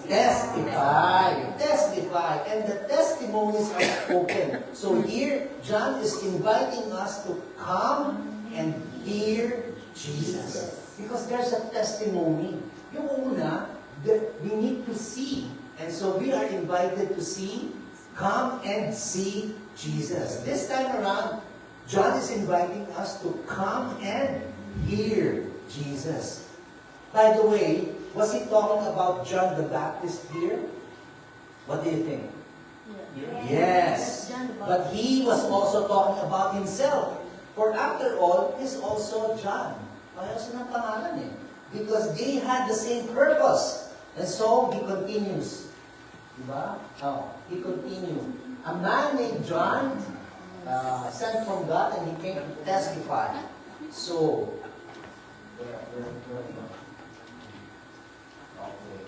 Testify. And the testimonies are spoken. So here, John is inviting us to come and hear Jesus. Because there's a testimony. Yung una, we need to see. And so we are invited to see, come and see Jesus. This time around, John is inviting us to come and hear Jesus. By the way, was he talking about John the Baptist here? What do you think? Yes. But he was also talking about himself. For after all, he's also John. Pareho silang pangalan eh. Because they had the same purpose. And so, he continues. Diba? He continued. A man named John, sent from God, and he came to testify. So, okay.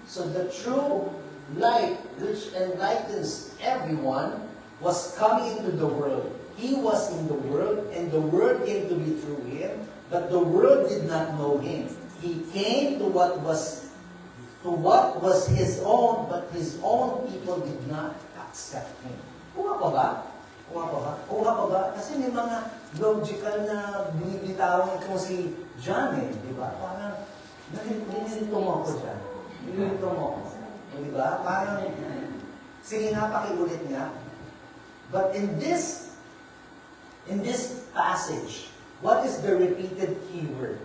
So the true light which enlightens everyone was coming into the world. He was in the world, and the world came to be through him, but the world did not know him. He came to what was his own, but his own people did not accept him. Kuha pa ba? Kuha pa ba? Kasi may mga logical na binibitawan itong si John eh, di ba? Parang, nililito mo ako dyan. Nililito mo ako. Di ba? Parang, sige nga, pakiulit nga. But in this passage, what is the repeated keyword?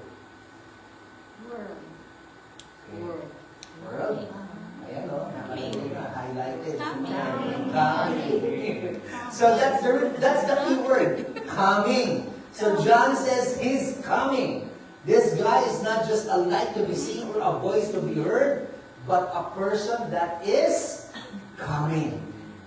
World. World. Ayan o, highlighted. Coming. So that's the key word, coming. So John says he's coming. This guy is not just a light to be seen or a voice to be heard, but a person that is coming.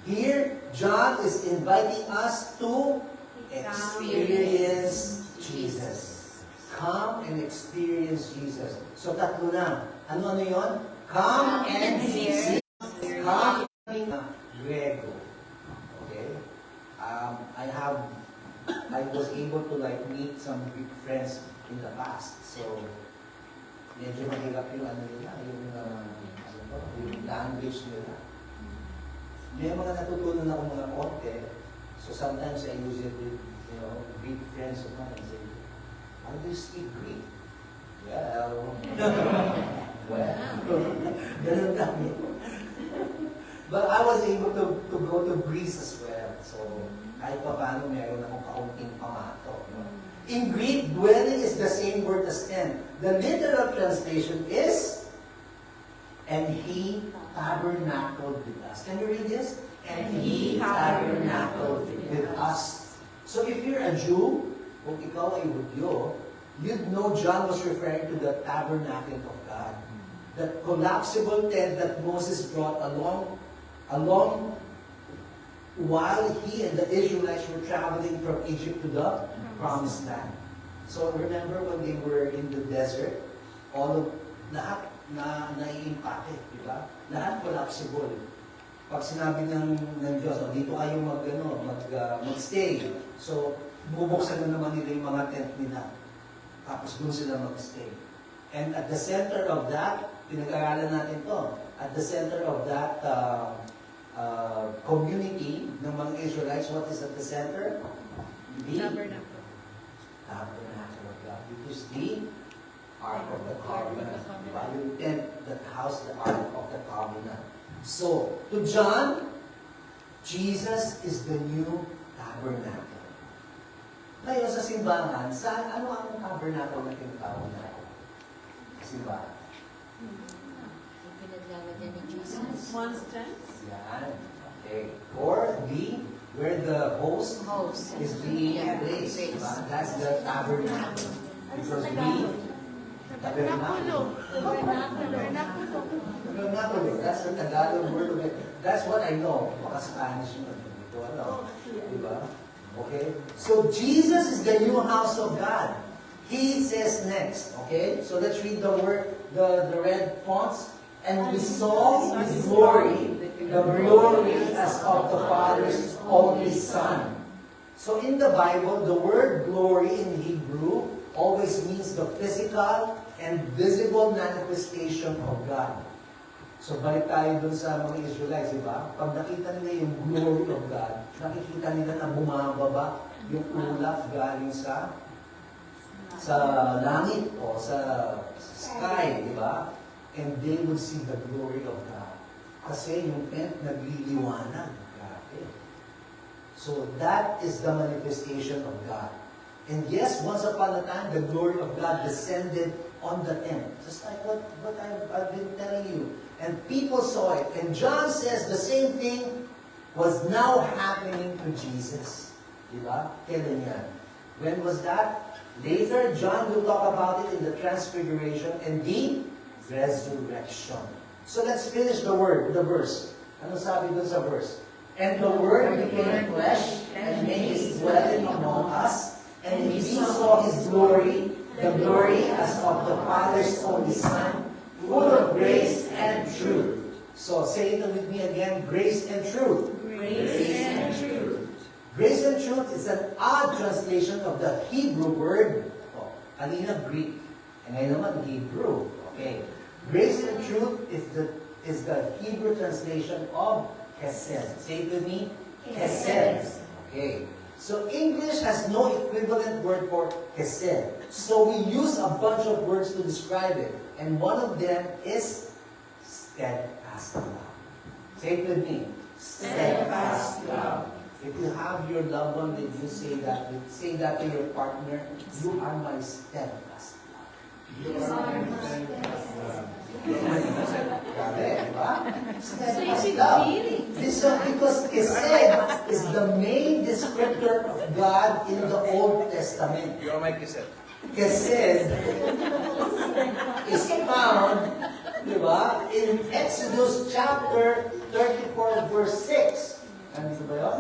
Here, John is inviting us to experience Jesus. Come and experience Jesus. So tatlo na. Ano yun? Come and see. Come and Grego. Okay? I was able to meet some big friends in the past. So, medyo mahirap yung yung language nila. May mga natutunan ako mga konti. So sometimes I use it with, big friends of mine and say, how do you speak Greek? Well, ganun kami. But I was able to go to Greece as well. So, kahit pa paano meron akong kaunting pamato. In Greek, dwelling is the same word as tent. The literal translation is, and he tabernacled with us. Can you read this? And he tabernacled with us. So if you're a Jew, kung ikaw ay Hudyo, you'd know John was referring to the tabernacle of God. That collapsible tent that Moses brought along while he and the Israelites were traveling from Egypt to the Promised Land. So remember when they were in the desert, lahat naiimpake, di ba? Lahat collapsible. Pag sinabi ng Diyos, dito kayo mag-stay. So, bubuksan na naman nila yung mga tent nila. Tapos doon sila mag-stay. And at the center of that, pinag-aralan natin to, at the center of that community ng mga Israelites, what is at the center? The Tabernacle of God. It is the Ark of the Covenant. Yung tent that house the Ark of the Covenant. So, to John, Jesus is the new tabernacle. Ngayon sa simbahan, ano ang tabernacle na tinatawag natin? Simbahan. Pinaglalagyan ni Jesus. Monstrance. Yan. Okay. Or where the host is being placed. Diba? That's the tabernacle. Because tabernacle. That's the Tagalog word of it. That's what I know. Baka Spanish yun. Dito, ano? Diba? Okay? So Jesus is the new house of God. He says next. Okay? So let's read the word, the red fonts. And we saw His glory, the glory as of the Father's only Son. So in the Bible, the word glory in Hebrew always means the physical and visible manifestation of God. So balik tayo dun sa mga Israelites, di ba? Pag nakita nila yung glory of God, nakikita nila na bumababa yung ulap galing sa langit o sa sky, di ba? And they will see the glory of God. Kasi yung tent nagliliwanag. Grabe. So that is the manifestation of God. And yes, once upon a time, the glory of God descended on the tent. Just like what I've been telling you. And people saw it. And John says the same thing was now happening to Jesus. Diba? Kailan yan? When was that? Later, John will talk about it in the transfiguration and the resurrection. So let's finish the verse. Ano sabi dun sa verse? And the Word became flesh and made His dwelling among us, and we saw His glory, the glory as of the Father's only Son, full of grace and truth. So say it with me again, grace and truth. Grace and truth. Grace and truth is an odd translation of the Hebrew word. Kanina Greek. And ngayon naman Hebrew. Okay. Grace and truth is the Hebrew translation of Chesed. Say it with me. Chesed. Okay. So English has no equivalent word for Chesed. So we use a bunch of words to describe it. And one of them is steadfast love. Say it with me. Steadfast love. If you have your loved one, then you say that to your partner, you are my steadfast love. You are my steadfast love. Grabe, di ba? Steadfast love. Listen, because Chesed is the main descriptor of God in the Old Testament. You are my Chesed. Chesed is found, di ba, in Exodus chapter 34 verse 6. Ano ba yun?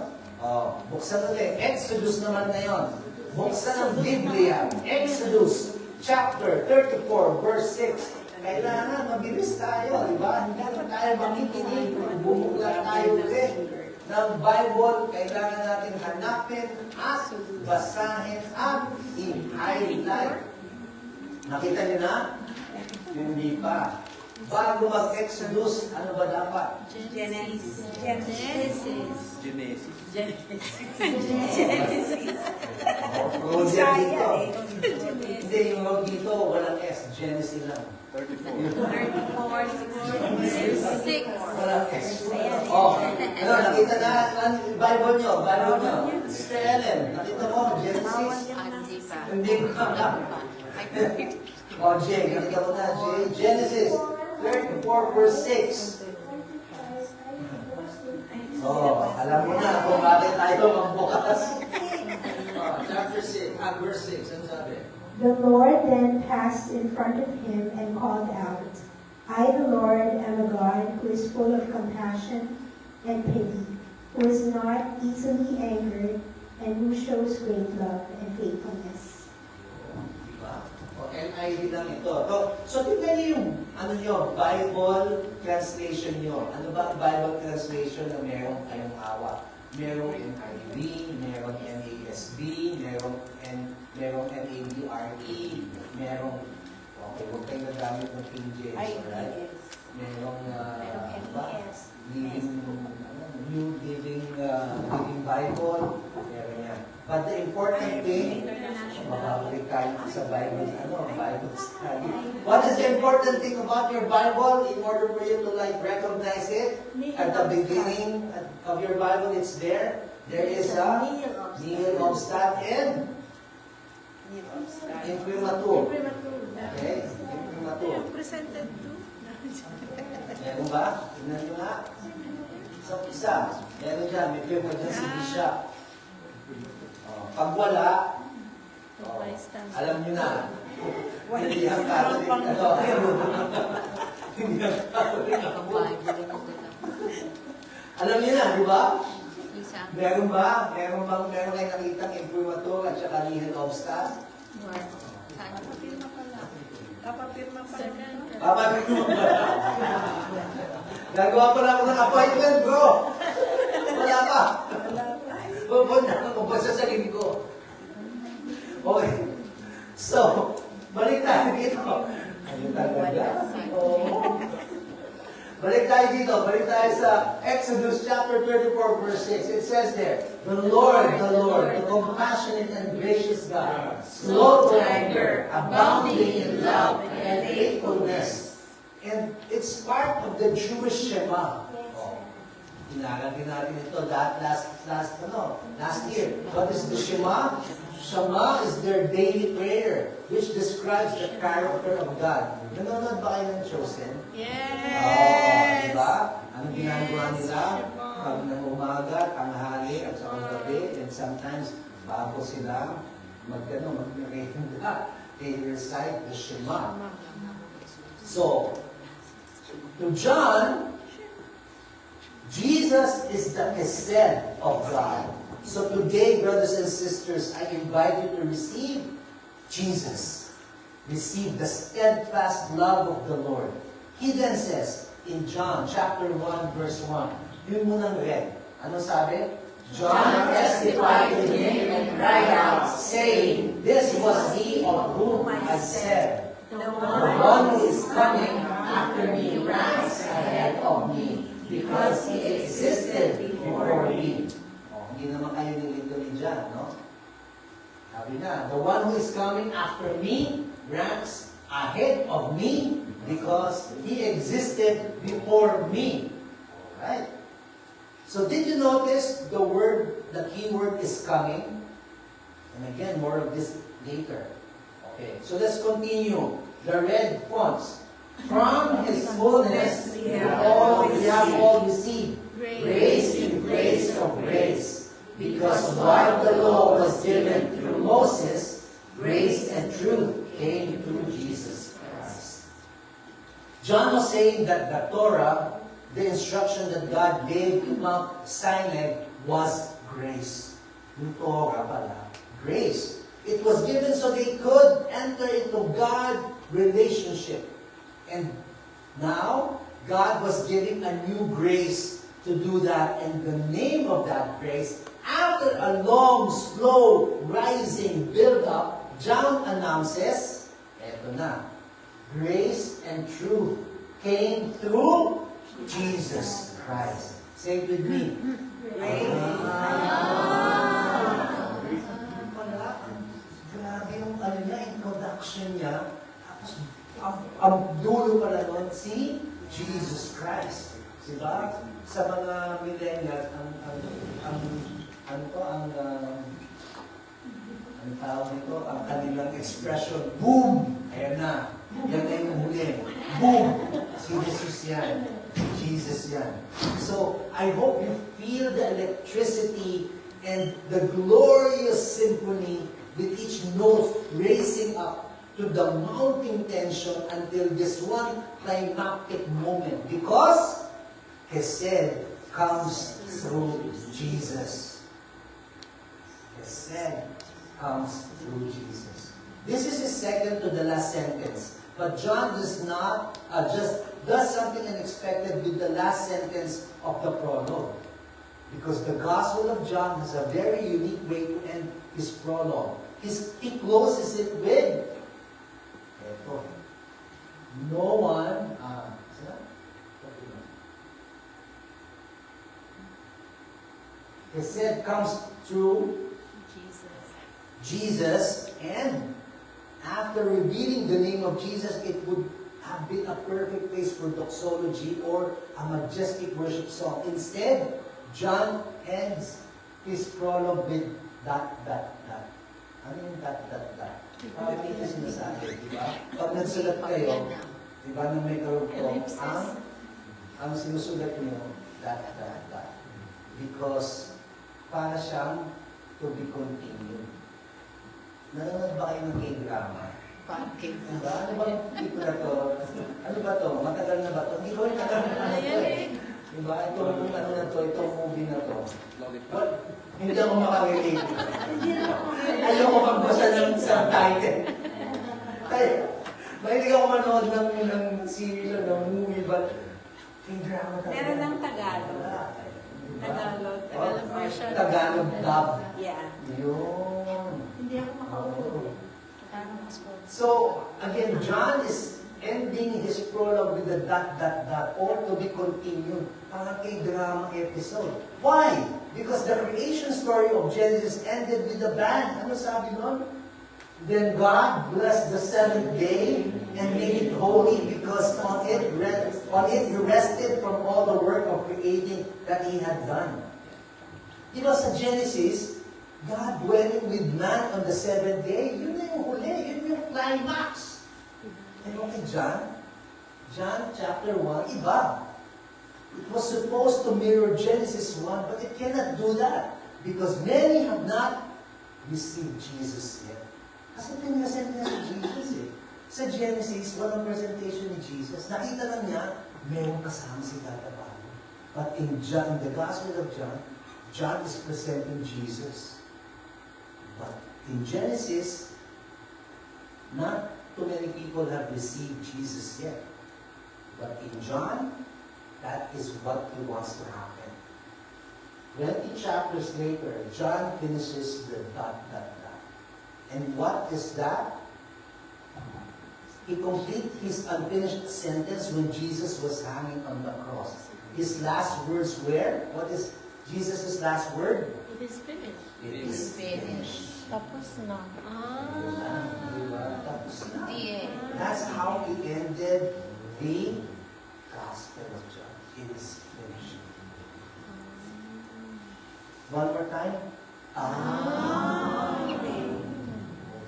Buksan ulit. Exodus naman na yun. Buksan ang Biblia. Exodus chapter 34 verse 6. Kailangan mabilis tayo, di ba? Hindi na tayo makikinig. Bumuklat tayo ulit ng Bible. Kailangan natin hanapin at basahin at i-highlight. Nakita niyo na? Hindi pa. Bago mag-Exodus, ano ba dapat? Genesis. Roger dito. Hindi, yung wag dito, walang S. Genesis lang. 34, 6. Walang S. Ano, nakita na ang Bible nyo? Sister Ellen, nakita mo, Genesis? Hindi pa. Jay, nakita mo na, Jay. Genesis 34 verse 6. Alam mo na kung bakit tayo magbukas. Chapter 6, verse 6, ano sabi? The Lord then passed in front of him and called out, I, the Lord, am a God who is full of compassion and pity, who is not easily angered, and who shows great love and faithfulness. Diba? NIV lang ito. So, tignan niyo yung Bible translation nyo. Ano ba ang Bible translation na meron kayong hawak? Merong NIV, merong NASB, merong NABRE, merong, okay, huwag kayong nagamit ng King James, alright? Merong, New Living Bible, meron yan. But the important thing, makakalik tayo sa Bible study. What is the important thing about your Bible in order for you to recognize it? At the beginning of your Bible, it's there. There is a Neil Obstat and Imprimatur. Okay? Imprimatur. Presented to. Meron ba? Tingnan nyo nga. Isa. Meron dyan. May firma dyan si Bishop. Pag wala, alam nyo na. Hindi ang Catholic. Hindi ang Catholic. Alam nyo na, di ba? Meron ba? Meron kayo nakitang imprimatur at saka legal of staff? Kapapirma pala. Kapapirma pala. Papapirma ba? Gagawa pa lang ako ng appointment, bro. Wala pa. Pupunta ako pa sa sarili ko. Okay. So, balik tayo dito. Ayun talaga. Oo. Balik tayo sa Exodus chapter 34, verse 6. It says there, the Lord, the compassionate and gracious God, slow to anger, abounding in love and faithfulness. And it's part of the Jewish Shema. Inalagin natin ito last year. What is the Shema? Shema is their daily prayer, which describes the character of God. Nanonood ba kayo ng Chosen? Yes! Diba? Anong ginagawa nila? Pag ng umaga, tanghali, at saka gabi, and sometimes bago sila mag-recite, they recite the Shema. So, to John, Jesus is the Hesed of God. So today, brothers and sisters, I invite you to receive Jesus. Receive the steadfast love of the Lord. He then says, in John chapter 1, verse 1, yun munang read. Ano sabi? John testified to him and cried out, saying, this was he of whom I said, the one who is coming after me ranks ahead of me, because he existed before me. Hindi naman kayo nilituloy dyan, no? Sabi na, the one who is coming after me ranks ahead of me because he existed before me. Alright? So did you notice the key word is coming? And again, more of this later. Okay, so let's continue. The red fonts. From his fullness we have all received. Grace in grace of grace. Because while the law was given through Moses, grace and truth came through Jesus Christ. John was saying that the Torah, the instruction that God gave to Mount Sinai, was grace. Yung Torah pala, grace. It was given so they could enter into God relationship. And now, God was giving a new grace to do that. And the name of that grace, after a long, slow, rising build-up, John announces, eto na, grace and truth came through Jesus Christ. Say it with me. Grace. Grabe yung introduction niya. Tapos, ang dulo pala nun, si Jesus Christ. Diba? Sa mga millennials, ang kanilang expression, boom! Ayan na. Yan na yung huli. Boom! Si Jesus yan. Jesus yan. So, I hope you feel the electricity and the glorious symphony with each note raising up to the mounting tension until this one climactic moment. Because Hesed comes through Jesus. Hesed comes through Jesus. This is his second to the last sentence. But John does not just does something unexpected with the last sentence of the prologue. Because the Gospel of John has a very unique way to end his prologue. He closes it with, no one, he said comes through Jesus, and after revealing the name of Jesus, it would have been a perfect place for doxology or a majestic worship song. Instead, John ends his prologue with that. Ano yung that? Parang ito sinasabi, di ba? Pag nagsulat kayo, di ba, nang may karugtong, ang sinusulat niyo, that. Because, para siyang to be continued. Nanonood ba kayo ng K-drama? Diba? Ano ba tipo na to? Ano ba to? Matagal na ba to? Hindi ko rin alam na ano to eh. Diba? Itong ano na to, itong movie na to. But, hindi ako makarelate. Ayoko magbasa ng subtitle. Ay, mahilig ako manood ng series or ng movie, but yung drama talaga. Meron ng Tagalog. Tagalog. Tagalog version. Tagalog dub. Yeah. Yun. Hindi ako makaulit. So, again, John is ending his prologue with a ... or to be continued. Parang kay drama episode. Why? Because the creation story of Genesis ended with a bang. Ano sabi nun? Then God blessed the seventh day and made it holy because on it he rested from all the work of creating that he had done. You know, sa Genesis, God dwelling with man on the seventh day, yun na yung huli, yun yung climax. And okay, John chapter 1, iba. It was supposed to mirror Genesis 1, but it cannot do that because many have not received Jesus yet. Kasi pinresent niya si Jesus eh. Sa Genesis, walang presentation ni Jesus. Nakita lang niya, mayroong kasama si Tatabago. But in the Gospel of John, John is presenting Jesus. But in Genesis, not too many people have received Jesus yet. But in John, that is what he wants to happen. 20 chapters later, John finishes the ... And what is that? He completed his unfinished sentence when Jesus was hanging on the cross. His last words were, what is Jesus' last word? It is finished. It is finished. Tapos na. Diba? Tapos na. Yeah. That's how he ended the Gospel of John. It is finished. One more time.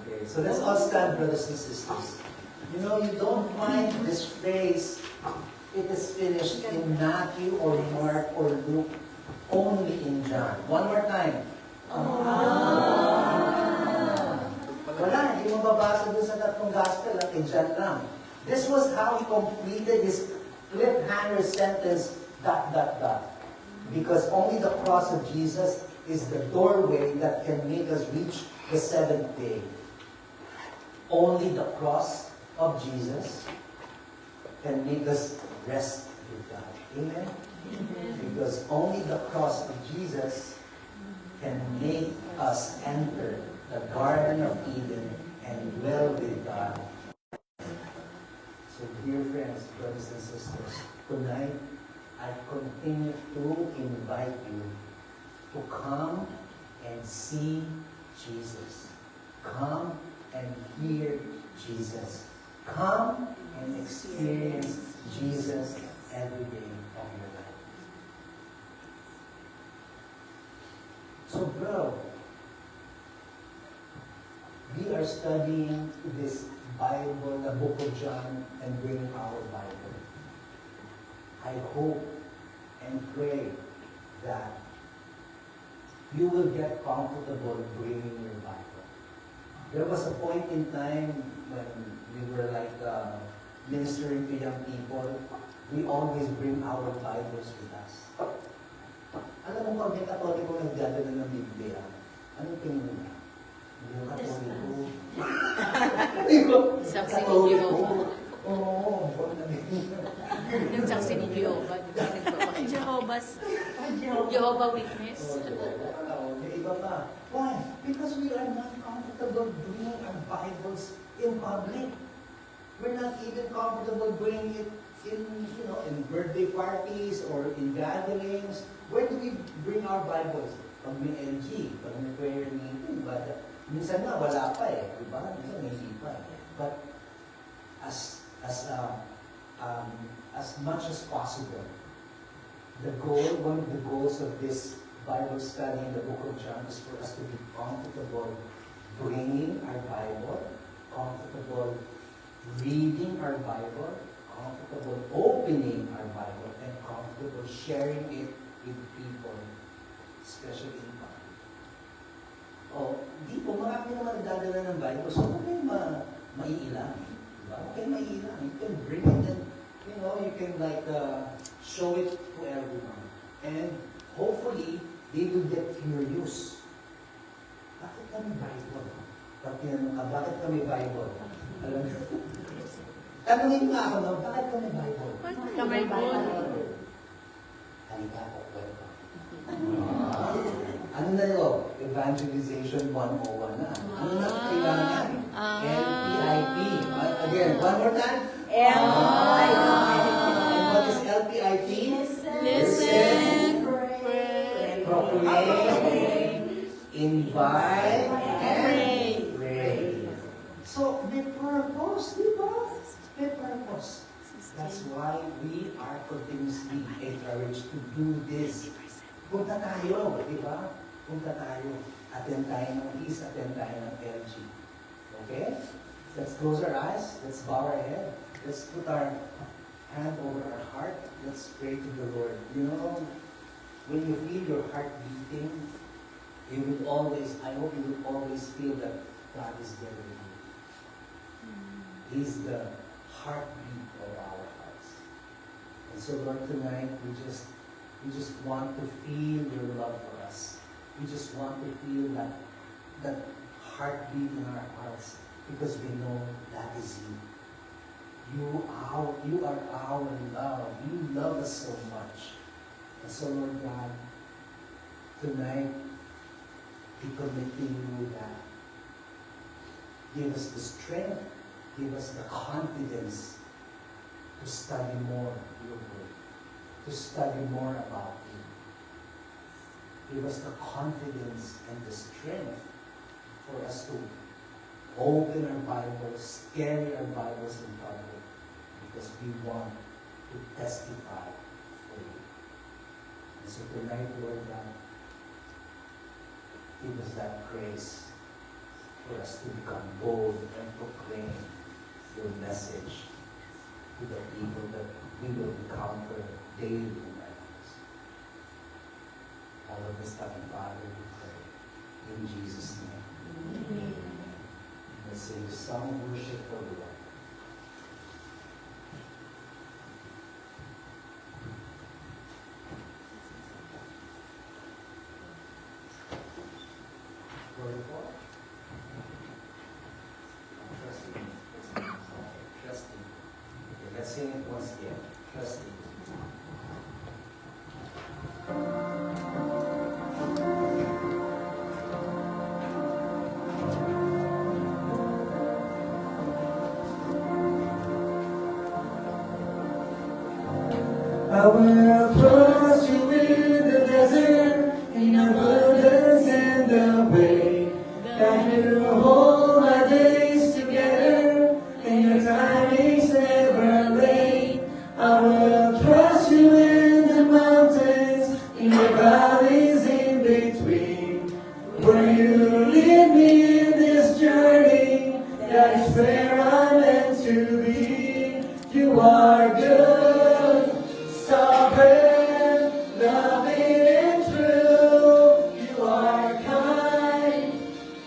Okay, so let's all stand, brothers and sisters. You know, you don't find this phrase, it is finished, in Matthew or Mark or Luke, only in John. One more time. Wala, hindi mo babasa dun sa tatlong gospel at kay John lang. This was how he completed his cliffhanger sentence, ... Because only the cross of Jesus is the doorway that can make us reach the seventh day. Only the cross of Jesus can make us rest with God. Amen? Because only the cross of Jesus can make us enter the Garden of Eden and dwell with God. So dear friends, brothers and sisters, tonight I continue to invite you to come and see Jesus. Come and hear Jesus. Come and experience Jesus every day of your life. So, bro, we are studying this Bible, the book of John, and bringing our Bible. I hope and pray that you will get comfortable bringing your Bible. There was a point in time when we were like ministering to young people, we always bring our Bibles with us. Alam mo, pag may Katoliko nagdadala ng Biblia, anong tingin mo na? Yung Katoliko. Saksi ni Jehovah. Oo. Yung saksi ni Jehovah. Jehovah Witness. May iba pa. Why? Because we are not comfortable bringing our Bibles in public. We're not even comfortable bringing it in birthday parties or in gatherings. Where do we bring our Bibles? Pag may LG, pag may prayer meeting, but minsan na wala pa eh, diba? Minsan hindi pa eh. But as much as possible, one of the goals of this Bible study in the book of John is for us to be comfortable bringing our Bible, comfortable reading our Bible, comfortable opening our Bible, and comfortable sharing it with people, especially in public. Di po, marami naman nagdadala ng Bible, so huwag kayong maiilang. Diba? Huwag kayong maiilang. You can bring it and, you can Show it to everyone. And hopefully, they will get curious. Bakit kami Bible? Pag tinanong ka, bakit kami Bible? Alam mo? Tanungin mo ako, no? Bakit kami Bible? Kamay po. Halika po, welcome. Ano na yun? Evangelization 101 na. Ano na kailangan? LPIP. Again, one more time. And what is LPIP? Listen, Proclaim, invite, and pray. So, may purpose, di ba? May purpose. That's why we are continuously encouraged to do this. Punta tayo, di ba? Punta tayo. Attend tayo ng EAST, attend tayo ng LG. Okay? Let's close our eyes. Let's bow our head. Let's put our hand over our heart. Let's pray to the Lord. You know, when you feel your heart beating, you will always, I hope you will always feel that God is there with you. He's the heartbeat of our hearts. And so Lord, tonight, we just want to feel your love for us. We just want to feel that heartbeat in our hearts because we know that is you. You are our love. You love us so much. And so Lord God, tonight, we commit to you that give us the strength, give us the confidence to study more your word, to study more about you. Give us the confidence and the strength for us to open our Bibles, carry our Bibles in public, because we want to testify for you. And so tonight, Lord God, give us that grace for us to become bold and proclaim your message to the people that we will encounter daily in our lives. All of this, Heavenly Father, we pray in Jesus' name. Amen. Let's sing the song of worship for the Lord. Trusting. Okay, let's sing it once again. Trusting. I will trust you in the desert, in abundance in the way. That you hold my days together, and your timing's never late. I will trust you in the mountains, in the valleys in between. Where you lead me in this journey, that is where I'm meant to be. You are good, sovereign, loving and true. You are kind,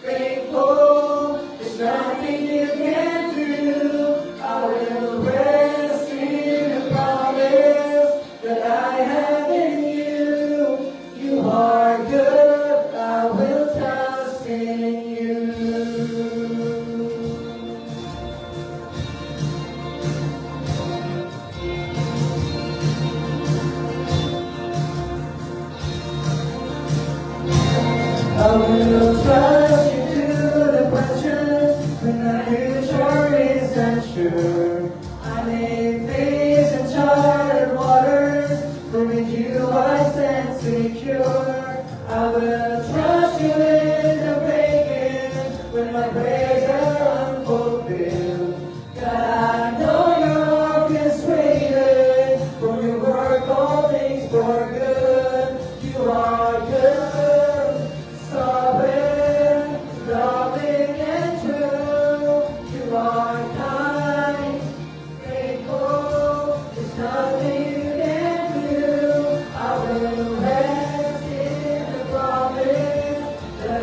faithful. There's nothing you can do. I will rest in the promise that I have in you. You are good. I will trust in you. I will trust you to the questions when the future is unsure. I may face uncharted waters, but with you I stand secure. I will trust you in the breaking when my prayers are unfulfilled. God, I know you're orchestrated, for you work all things for good. You are good, sovereign, loving and true. You are kind, faithful. There's nothing you can do. I will rest in the promise that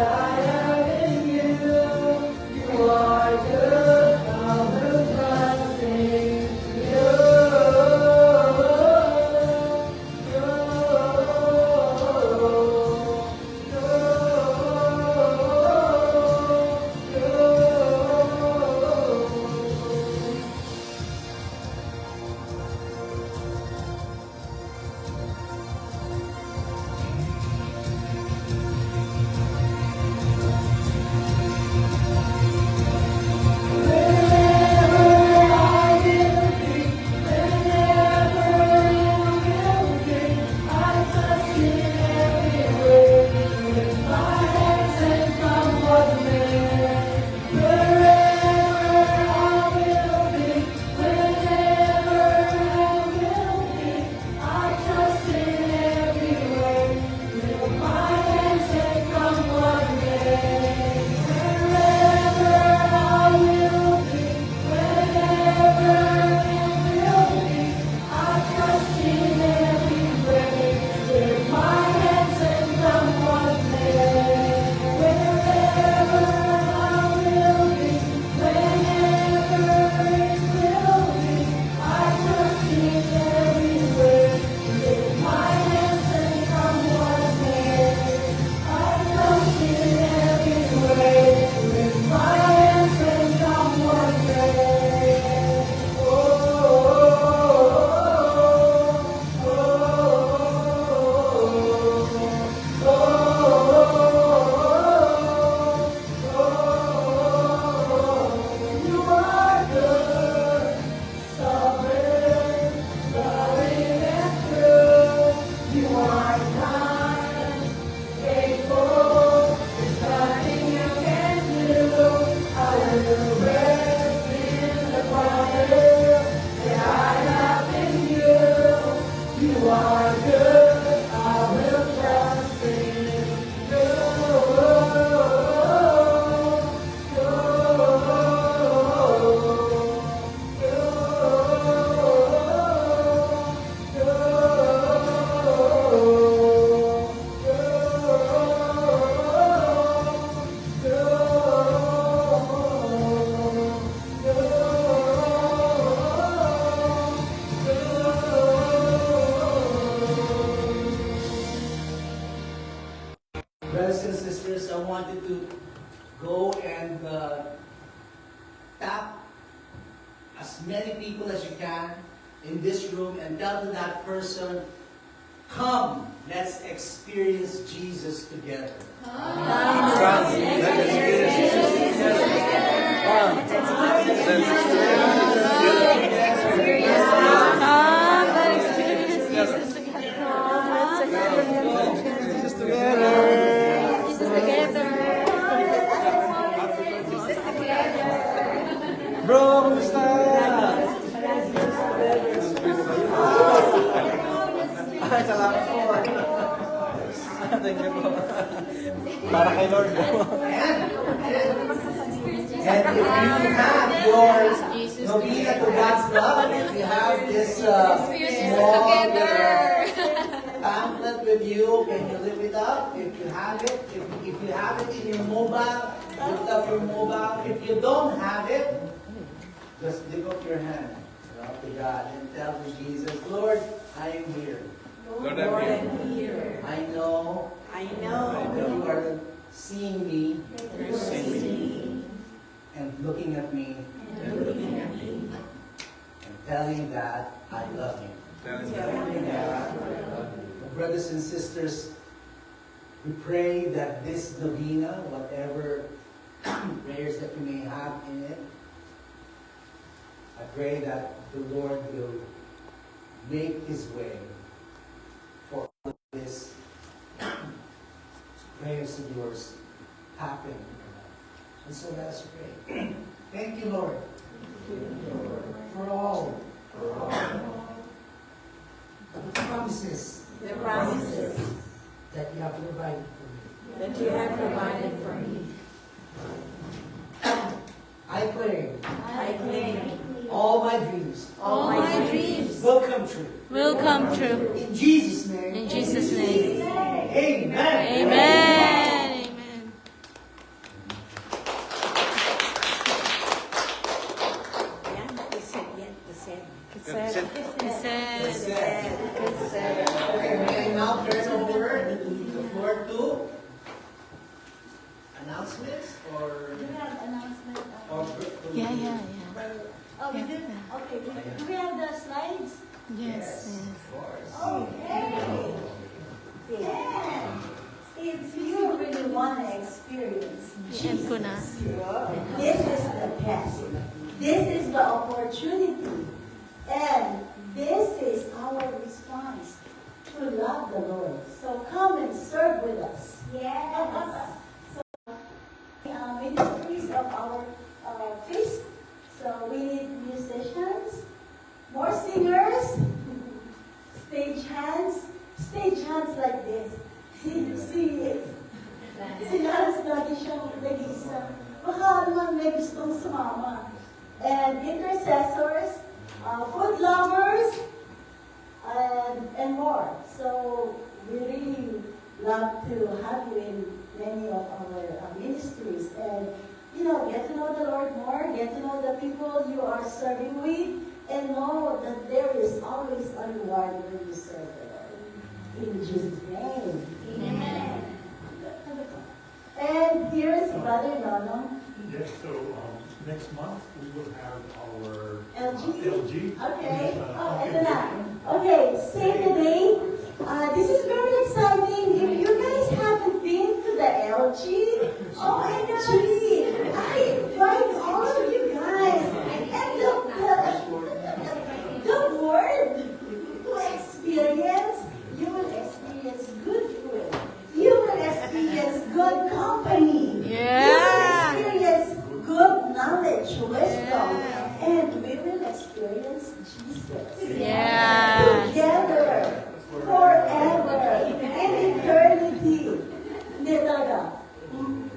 want you to go and tap as many people as you can in this room and tell to that person, come, let's experience Jesus together. Bro, kumusta? Ay, salamat po. Thank you po. Para kay Lord po. And if you have your novena to God's love, if you have this small pamphlet with you, can you lift it up? If you have it, if you have it in your mobile, lift up your mobile. If you don't have it, just lift up your hand to God and tell to Jesus, Lord, I am here. Lord, I'm here. I know I that know. you are seeing me and looking at me and telling that I love you. Brothers and sisters, we pray that this novena, whatever prayers that we may have in it, I pray that the Lord will make His way for all of this prayers of yours happen. And so let us pray. Thank you, Lord, for all the promises The promises that you have provided for me. that you have provided for me. I pray I claim all my dreams All my dreams will come true. will come true. In Jesus' name, In Jesus' name. amen. Amen. Amen. Yan, isip yan, isip. He said, Okay, may I now turn over the floor to announcements or Do we have announcement? yeah. Oh, we do? Okay. Do we have the slides? Yes. of course. Okay. Yeah. If you really want to experience End ko na. this is the test. This is the opportunity. And this is our response to love the Lord. So come and serve with us. Yes. So, ministries of our feast. So we need musicians, more singers, stage hands like this. Si Lance lagi siyang nag-iisa. Baka naman may gustong sumama. And intercessors, food lovers, and more. So we really love to have you in many of our ministries. And, get to know the Lord more, get to know the people you are serving with, and know that there is always a reward when you serve the Lord. In Jesus' name. Amen. And here is Brother Nono. Yes, so next month we will have our LG? LG. Okay. Yes, Oh, ito na. Okay, save the date. This is very exciting. If you guys haven't been to the LG, OMG, I invite all of you guys. And the word to experience, you will experience good food. You will experience good company. Yeah. You will experience good knowledge, wisdom, and we will experience Jesus. Yeah. Together, forever, in eternity. Hindi talaga.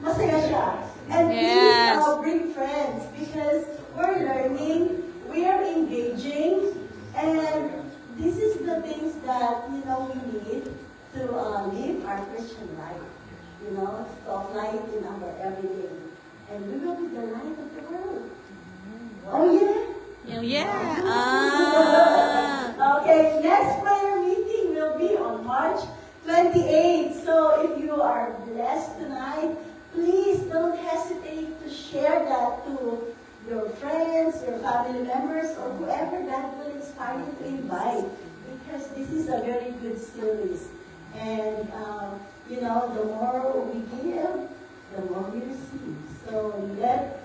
Masaya siya. And Yes. please bring friends because we're learning, we are engaging, and this is the things that, we need to live our Christian life. Of light in our everyday. And we will be the light of the world. Oh, yeah? Yeah. Okay, next prayer meeting will be on March 28th. So if you are blessed tonight, please don't hesitate to share that to your friends, your family members, or whoever that will inspire you to invite. Because this is a very good series. And, the more we give, the more we receive. So let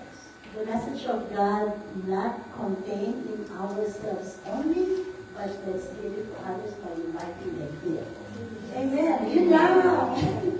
the message of God not contained in ourselves only, but let's give it to others by inviting them here. Amen. Yun lang.